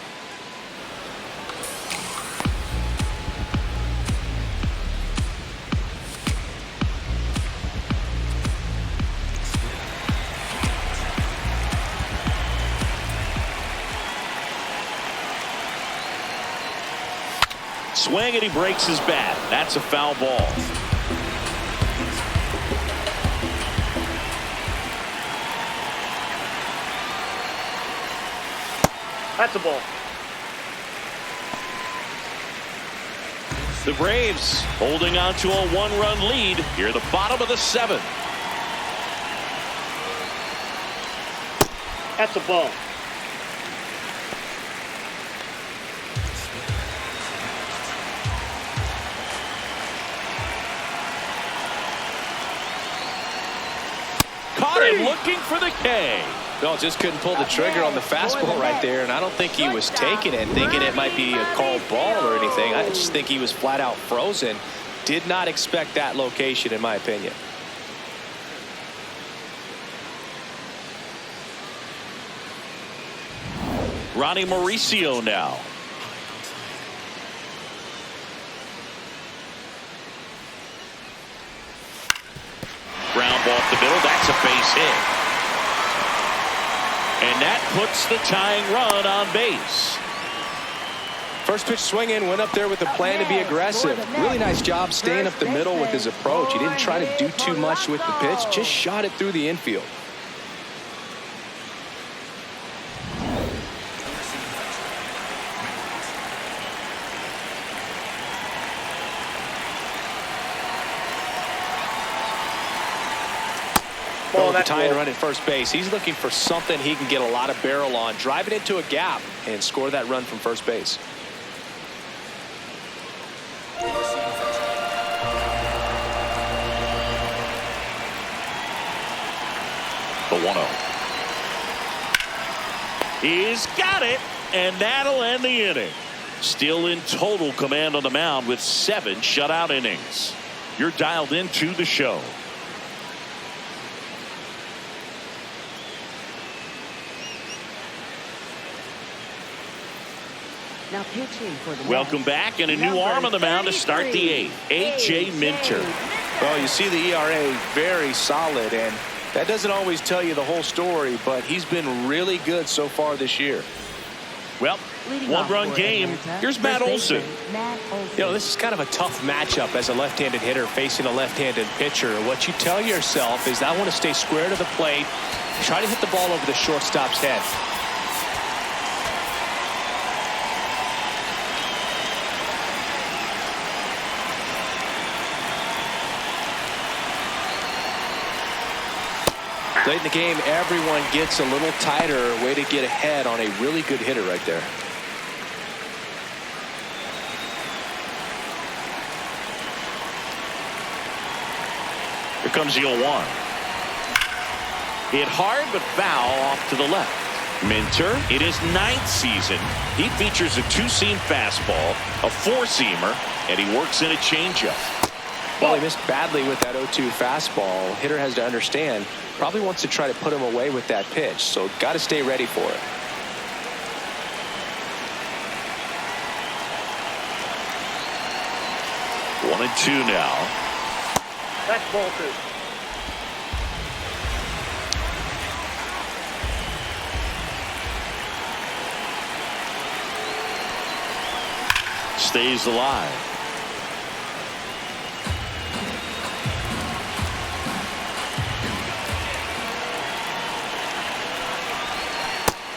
Swing and he breaks his bat. That's a foul ball. That's a ball. The Braves holding on to a one-run lead here at the bottom of the seventh. That's a ball. Caught him looking for the K. No, just couldn't pull the trigger on the fastball right there, and I don't think he was taking it, thinking it might be a called ball or anything. I just think he was flat out frozen. Did not expect that location, in my opinion. Ronnie Mauricio now. Ground ball up the middle. That's a base hit. And that puts the tying run on base. First pitch swinging, went up there with a plan to be aggressive. Really nice job staying up the middle with his approach. He didn't try to do too much with the pitch, just shot it through the infield. With the tying run at first base, he's looking for something he can get a lot of barrel on, drive it into a gap and score that run from first base. The 1-0. He's got it. and that'll end the inning. Still in total command on the mound with 7 shutout innings. You're dialed into the show. Now pitching for the Welcome Mets, back, and a new arm on the mound to start the 8th. A.J. Minter. Well, you see the ERA very solid, and that doesn't always tell you the whole story, but he's been really good so far this year. Well, Leading off one-run for game. Atlanta, Here's first Matt Olson. baseman, Matt Olson. You know, this is kind of a tough matchup as a left-handed hitter facing a left-handed pitcher. What you tell yourself is, I want to stay square to the plate, try to hit the ball over the shortstop's head. Late in the game, everyone gets a little tighter. Way to get ahead on a really good hitter right there. Here comes the 0-1. Hit hard but foul off to the left. Minter, in his 9th season, he features a 2-seam fastball, a 4-seamer, and he works in a changeup. Well, he missed badly with that 0-2 fastball. Hitter has to understand, probably wants to try to put him away with that pitch, so got to stay ready for it. One and 2 now. That's ball 2. Stays alive.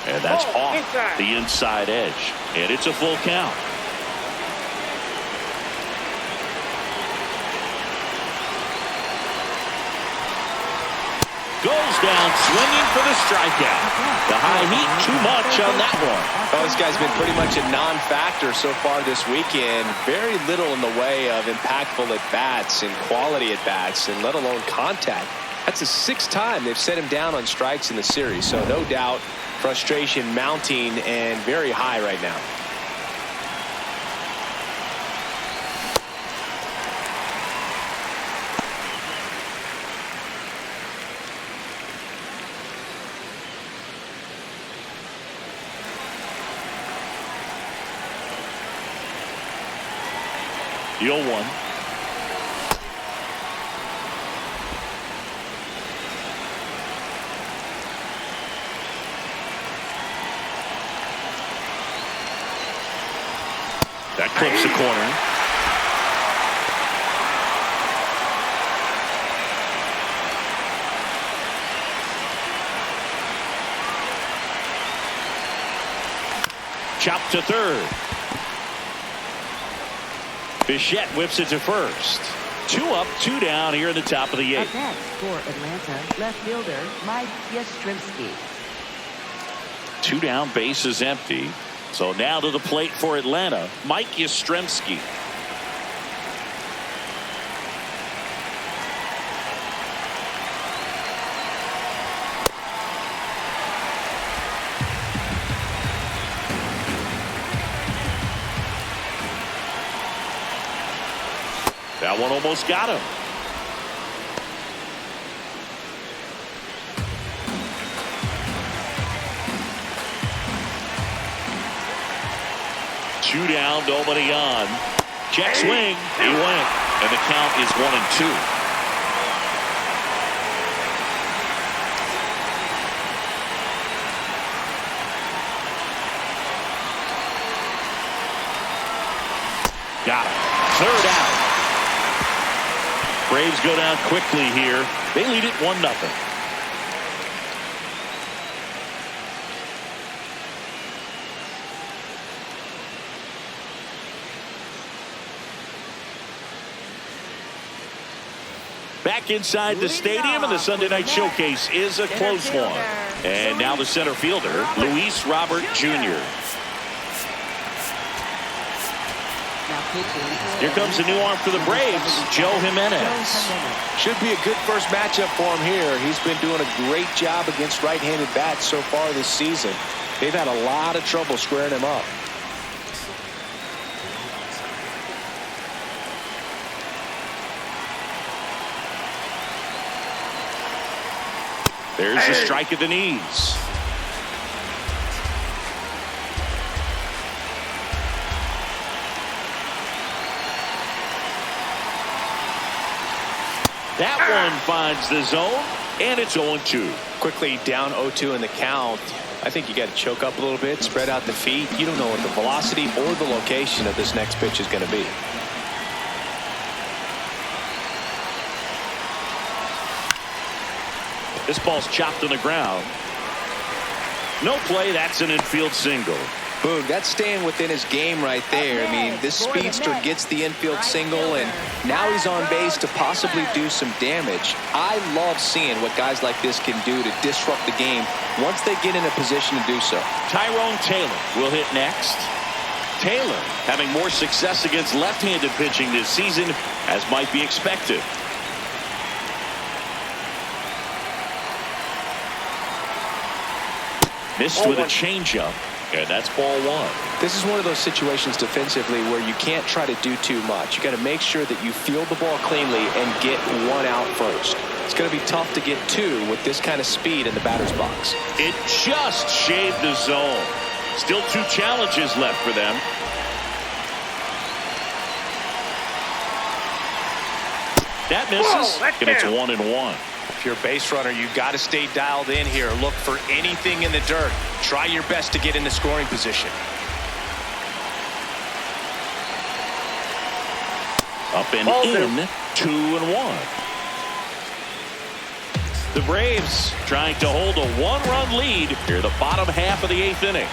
And that's off the inside edge. And it's a full count. Goes down swinging for the strikeout. The high heat, too much on that one. Well, this guy's been pretty much a non-factor so far this weekend. Very little in the way of impactful at-bats and quality at-bats, and let alone contact. That's the 6th time they've set him down on strikes in the series, so no doubt frustration mounting and very high right now. The 0-1. That clips the corner. Chop to third. Bichette whips it to first. 2 up, 2 down here in the top of the 8th. Up next for Atlanta, left fielder Mike Yastrzemski. 2 down, base is empty. So now to the plate for Atlanta, Mike Yastrzemski. That one almost got him. Two down, nobody on. Check swing. He went. And the count is 1-2. Got him. Third out. Braves go down quickly here. They lead it 1-0. Back inside the stadium, and the Sunday Night Showcase is a close one. And now the center fielder, Luis Robert Jr. Here comes a new arm for the Braves, Joe Jimenez. Should be a good first matchup for him here. He's been doing a great job against right-handed bats so far this season. They've had a lot of trouble squaring him up. There's a strike at the knees. That one finds the zone, and it's 0-2. Quickly down 0-2 in the count. I think you got to choke up a little bit, spread out the feet. You don't know what the velocity or the location of this next pitch is going to be. This ball's chopped on the ground. No play. That's an infield single. Boog, that's staying within his game right there. I mean, this speedster gets the infield single, and now he's on base to possibly do some damage. I love seeing what guys like this can do to disrupt the game once they get in a position to do so. Tyrone Taylor will hit next. Taylor having more success against left-handed pitching this season, as might be expected. Missed with a changeup, and that's ball one. This is one of those situations defensively where you can't try to do too much. You got to make sure that you field the ball cleanly and get one out first. It's going to be tough to get two with this kind of speed in the batter's box. It just shaved the zone. Still 2 challenges left for them. That misses, and it's 1-1. If you're a base runner, you've got to stay dialed in here. Look for anything in the dirt. Try your best to get in the scoring position. Up and in, 2-1. The Braves trying to hold a 1-run lead here, the bottom half of the 8th inning.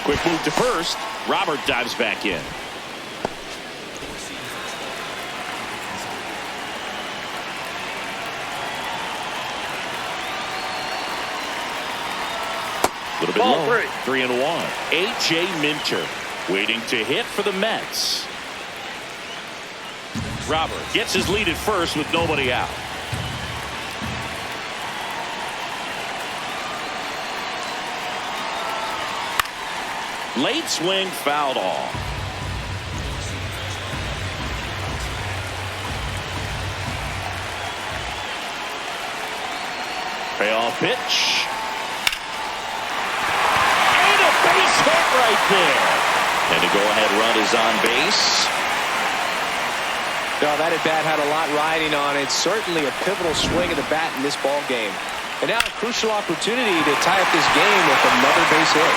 Quick move to first. Robert dives back in. A little bit low. 3-1. A.J. Minter waiting to hit for the Mets. Robert gets his lead at first with nobody out. Late swing fouled off. Payoff pitch. Base hit right there. And the go-ahead run is on base. No, that at bat had a lot riding on it. Certainly a pivotal swing of the bat in this ball game. And now a crucial opportunity to tie up this game with another base hit.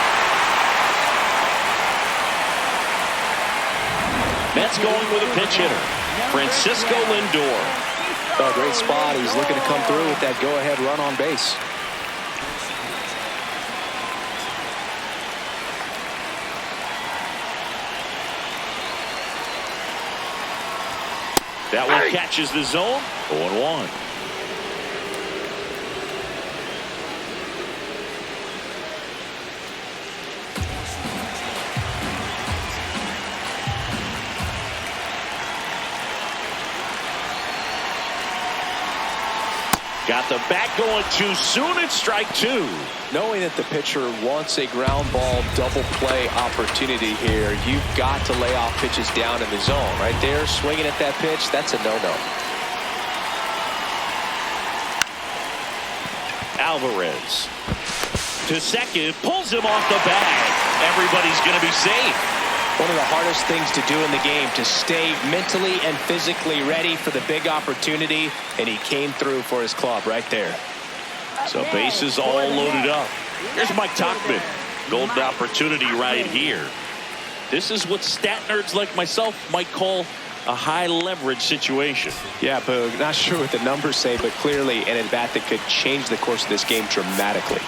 Mets going with a pinch hitter, Francisco Lindor. Oh, great spot. He's looking to come through with that go-ahead run on base. That one catches the zone. 0-1. Got the bat going too soon. It's strike 2. Knowing that the pitcher wants a ground ball double play opportunity here, you've got to lay off pitches down in the zone. Right there, swinging at that pitch, that's a no-no. Alvarez to second, pulls him off the bag. Everybody's going to be safe. One of the hardest things to do in the game, to stay mentally and physically ready for the big opportunity, and he came through for his club right there. So bases all loaded up. Here's Mike Tauchman. Golden opportunity right here. This is what stat nerds like myself might call a high leverage situation. Yeah, Boog, not sure what the numbers say, but clearly an at-bat that could change the course of this game dramatically.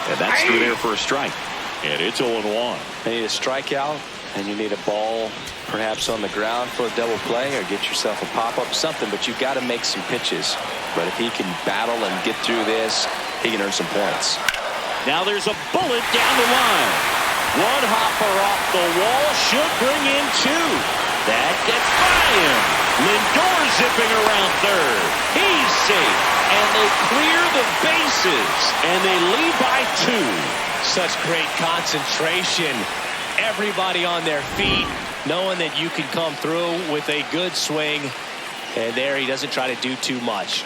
And that's through there for a strike. And it's 0-1. You need a strikeout, and you need a ball perhaps on the ground for a double play, or get yourself a pop-up, something, but you've got to make some pitches. But if he can battle and get through this, he can earn some points. Now there's a bullet down the line. One hopper off the wall should bring in two. That gets by him. Lindor zipping around third. He's safe. And they clear the bases. And they lead by two. Such great concentration. Everybody on their feet, knowing that you can come through with a good swing. And there he doesn't try to do too much.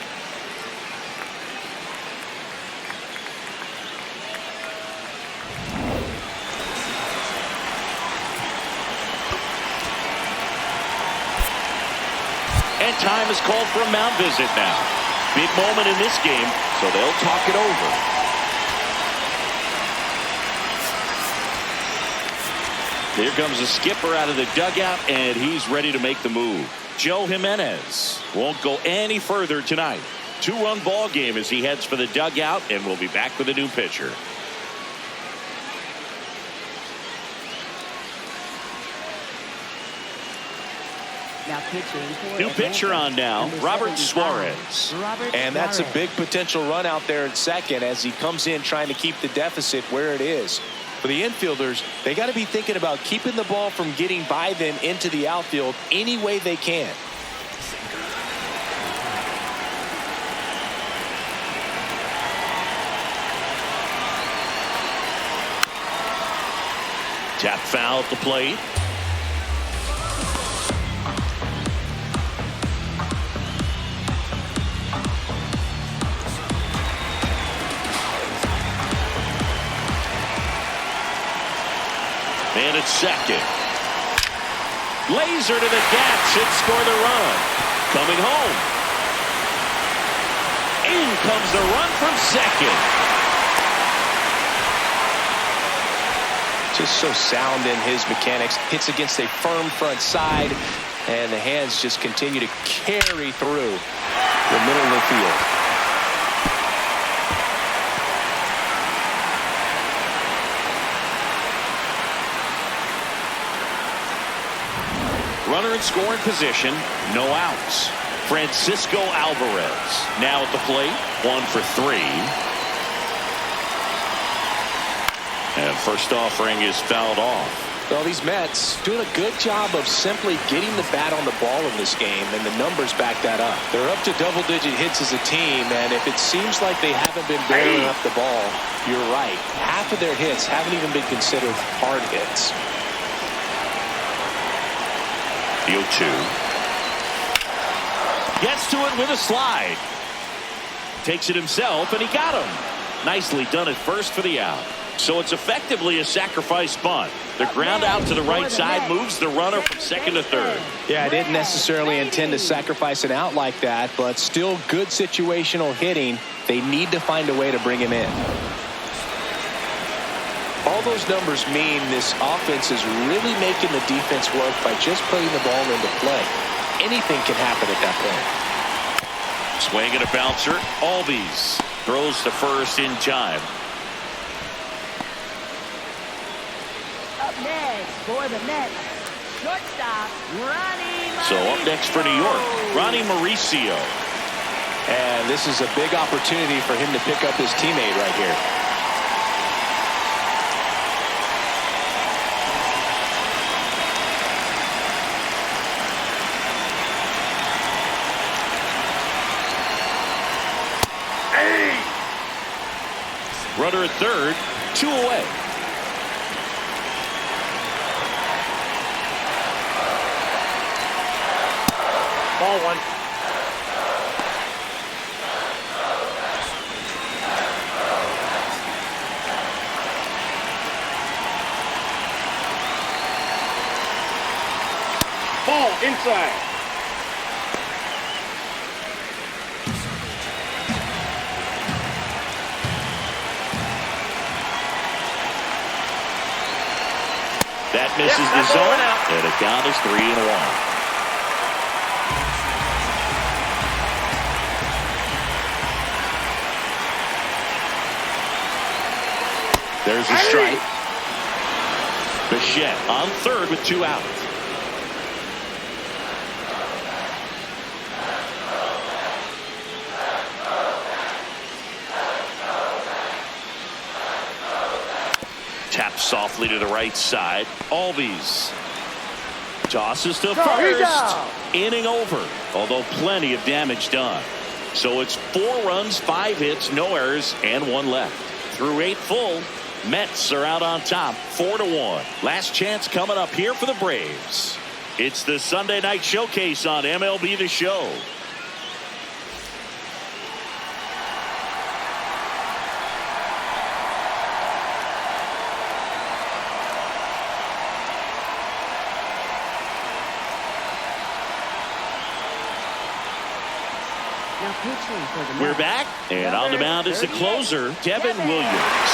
And time is called for a mound visit now. Big moment in this game, so they'll talk it over. Here comes the skipper out of the dugout, and he's ready to make the move. Joe Jimenez won't go any further tonight. 2-run ball game as he heads for the dugout, and we'll be back with a new pitcher. Now pitching for New pitcher Atlanta, on now, number Robert 75, Suarez. Robert And that's a Suarez. big potential run out there in second as he comes in trying to keep the deficit where it is. For the infielders, they got to be thinking about keeping the ball from getting by them into the outfield any way they can. Tap foul at the plate. Man at second. Laser to the gap should score the run. Coming home. In comes the run from second. Just so sound in his mechanics. Hits against a firm front side, and the hands just continue to carry through the middle of the field. Runner in scoring position, no outs. Francisco Alvarez now at the plate, 1 for 3. And first offering is fouled off. Well, these Mets doing a good job of simply getting the bat on the ball in this game, and the numbers back that up. They're up to double-digit hits as a team, and if it seems like they haven't been barreling up the ball, you're right. Half of their hits haven't even been considered hard hits. The 0-2. Gets to it with a slide. Takes it himself, and he got him. Nicely done at first for the out. So it's effectively a sacrifice bunt. The ground out to the right side moves the runner from second to third. Yeah, I didn't necessarily intend to sacrifice an out like that, but still good situational hitting. They need to find a way to bring him in. All those numbers mean this offense is really making the defense work by just putting the ball into play. Anything can happen at that point. Swing and a bouncer. Albies throws to first in time. Up next for the Mets, shortstop Ronnie Mauricio. So up next for New York, Ronnie Mauricio. And this is a big opportunity for him to pick up his teammate right here. Runner at third, 2 away. Ball 1. Ball inside. That misses the that's all zone, out. and the count is 3-1. There's a strike. Bichette on third with 2 outs. Taps softly to the right side. Albies tosses to Go, first. go. Inning over, although plenty of damage done. So it's 4 runs, 5 hits, no errors, and 1 left. Through 8 full, Mets are out on top, 4-1. Last chance coming up here for the Braves. It's the Sunday Night Showcase on MLB The Show. Now pitching for the We're Mets. back, and on the mound is the closer, Devin Williams.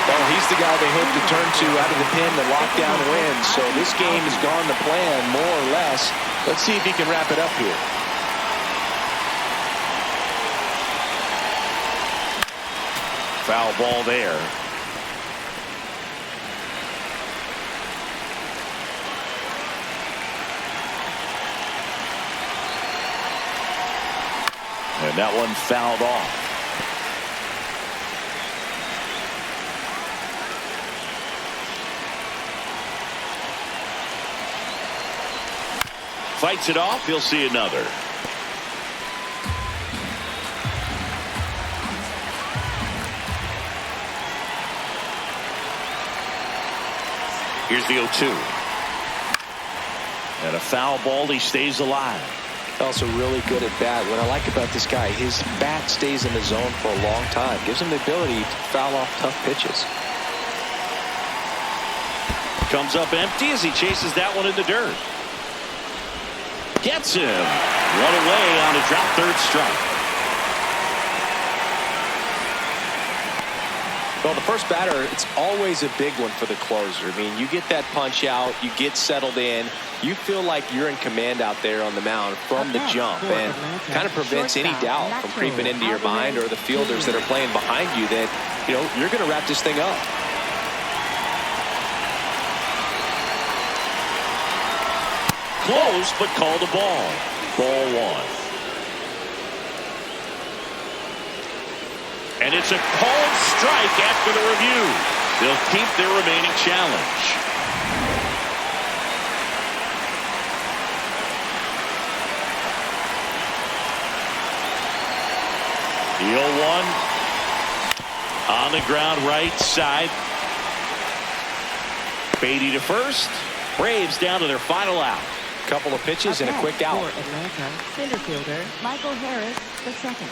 Well, he's the guy they hope to turn to out of the pen to lock down wins. So this game has gone to plan, more or less. Let's see if he can wrap it up here. Foul ball there. And that one fouled off. Fights it off. He'll see another. Here's the 0-2. And a foul ball. He stays alive. Also really good at bat. What I like about this guy, his bat stays in the zone for a long time. Gives him the ability to foul off tough pitches. Comes up empty as he chases that one in the dirt. Gets him. One away on a drop third strike. Well, the first batter, it's always a big one for the closer. I mean, you get that punch out, you get settled in, you feel like you're in command out there on the mound from the jump, and kind of prevents any doubt from creeping into your mind or the fielders that are playing behind you that, you know, you're going to wrap this thing up. Close, but called a ball. Ball 1. And it's a called strike after the review. They'll keep their remaining challenge. The 0-1 on the ground right side. Beatty to first. Braves down to their final out. Couple of pitches and a quick out. For Atlanta, center fielder Michael Harris II.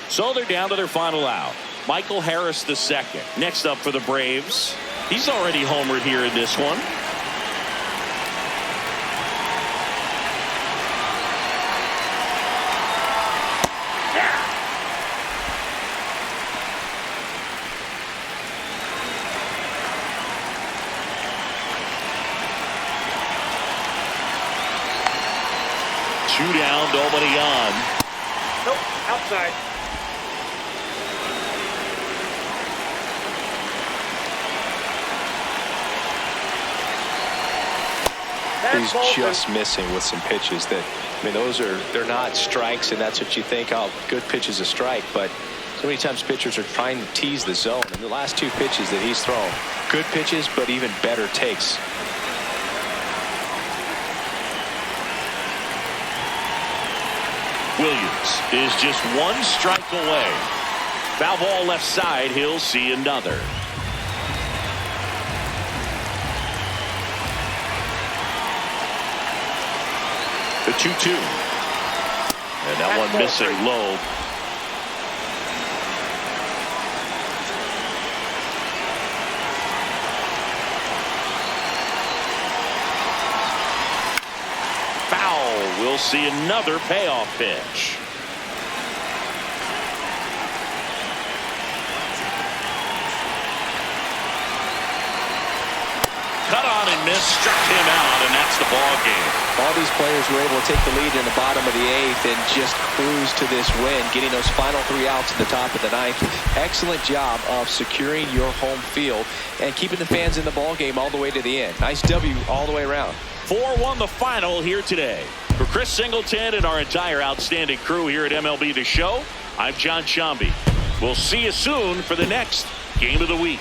So they're down to their final out. Michael Harris II. Next up for the Braves. He's already homered here in this one. Two down, nobody on. Nope, outside. He's just missing with some pitches that, I mean, they're not strikes, and that's what you think, oh, good pitch is a strike, but so many times pitchers are trying to tease the zone, and the last 2 pitches that he's thrown, good pitches, but even better takes. Williams is just 1 strike away. Foul ball left side. He'll see another. The 2-2. And that one missing low. Foul. We'll see another payoff pitch. Cut on and missed, struck him out, and that's the ball game. All these players were able to take the lead in the bottom of the 8th and just cruise to this win, getting those final 3 outs at the top of the 9th. Excellent job of securing your home field and keeping the fans in the ball game all the way to the end. Nice W all the way around. 4-1 the final here today. For Chris Singleton and our entire outstanding crew here at MLB The Show, I'm John Shambi. We'll see you soon for the next Game of the Week.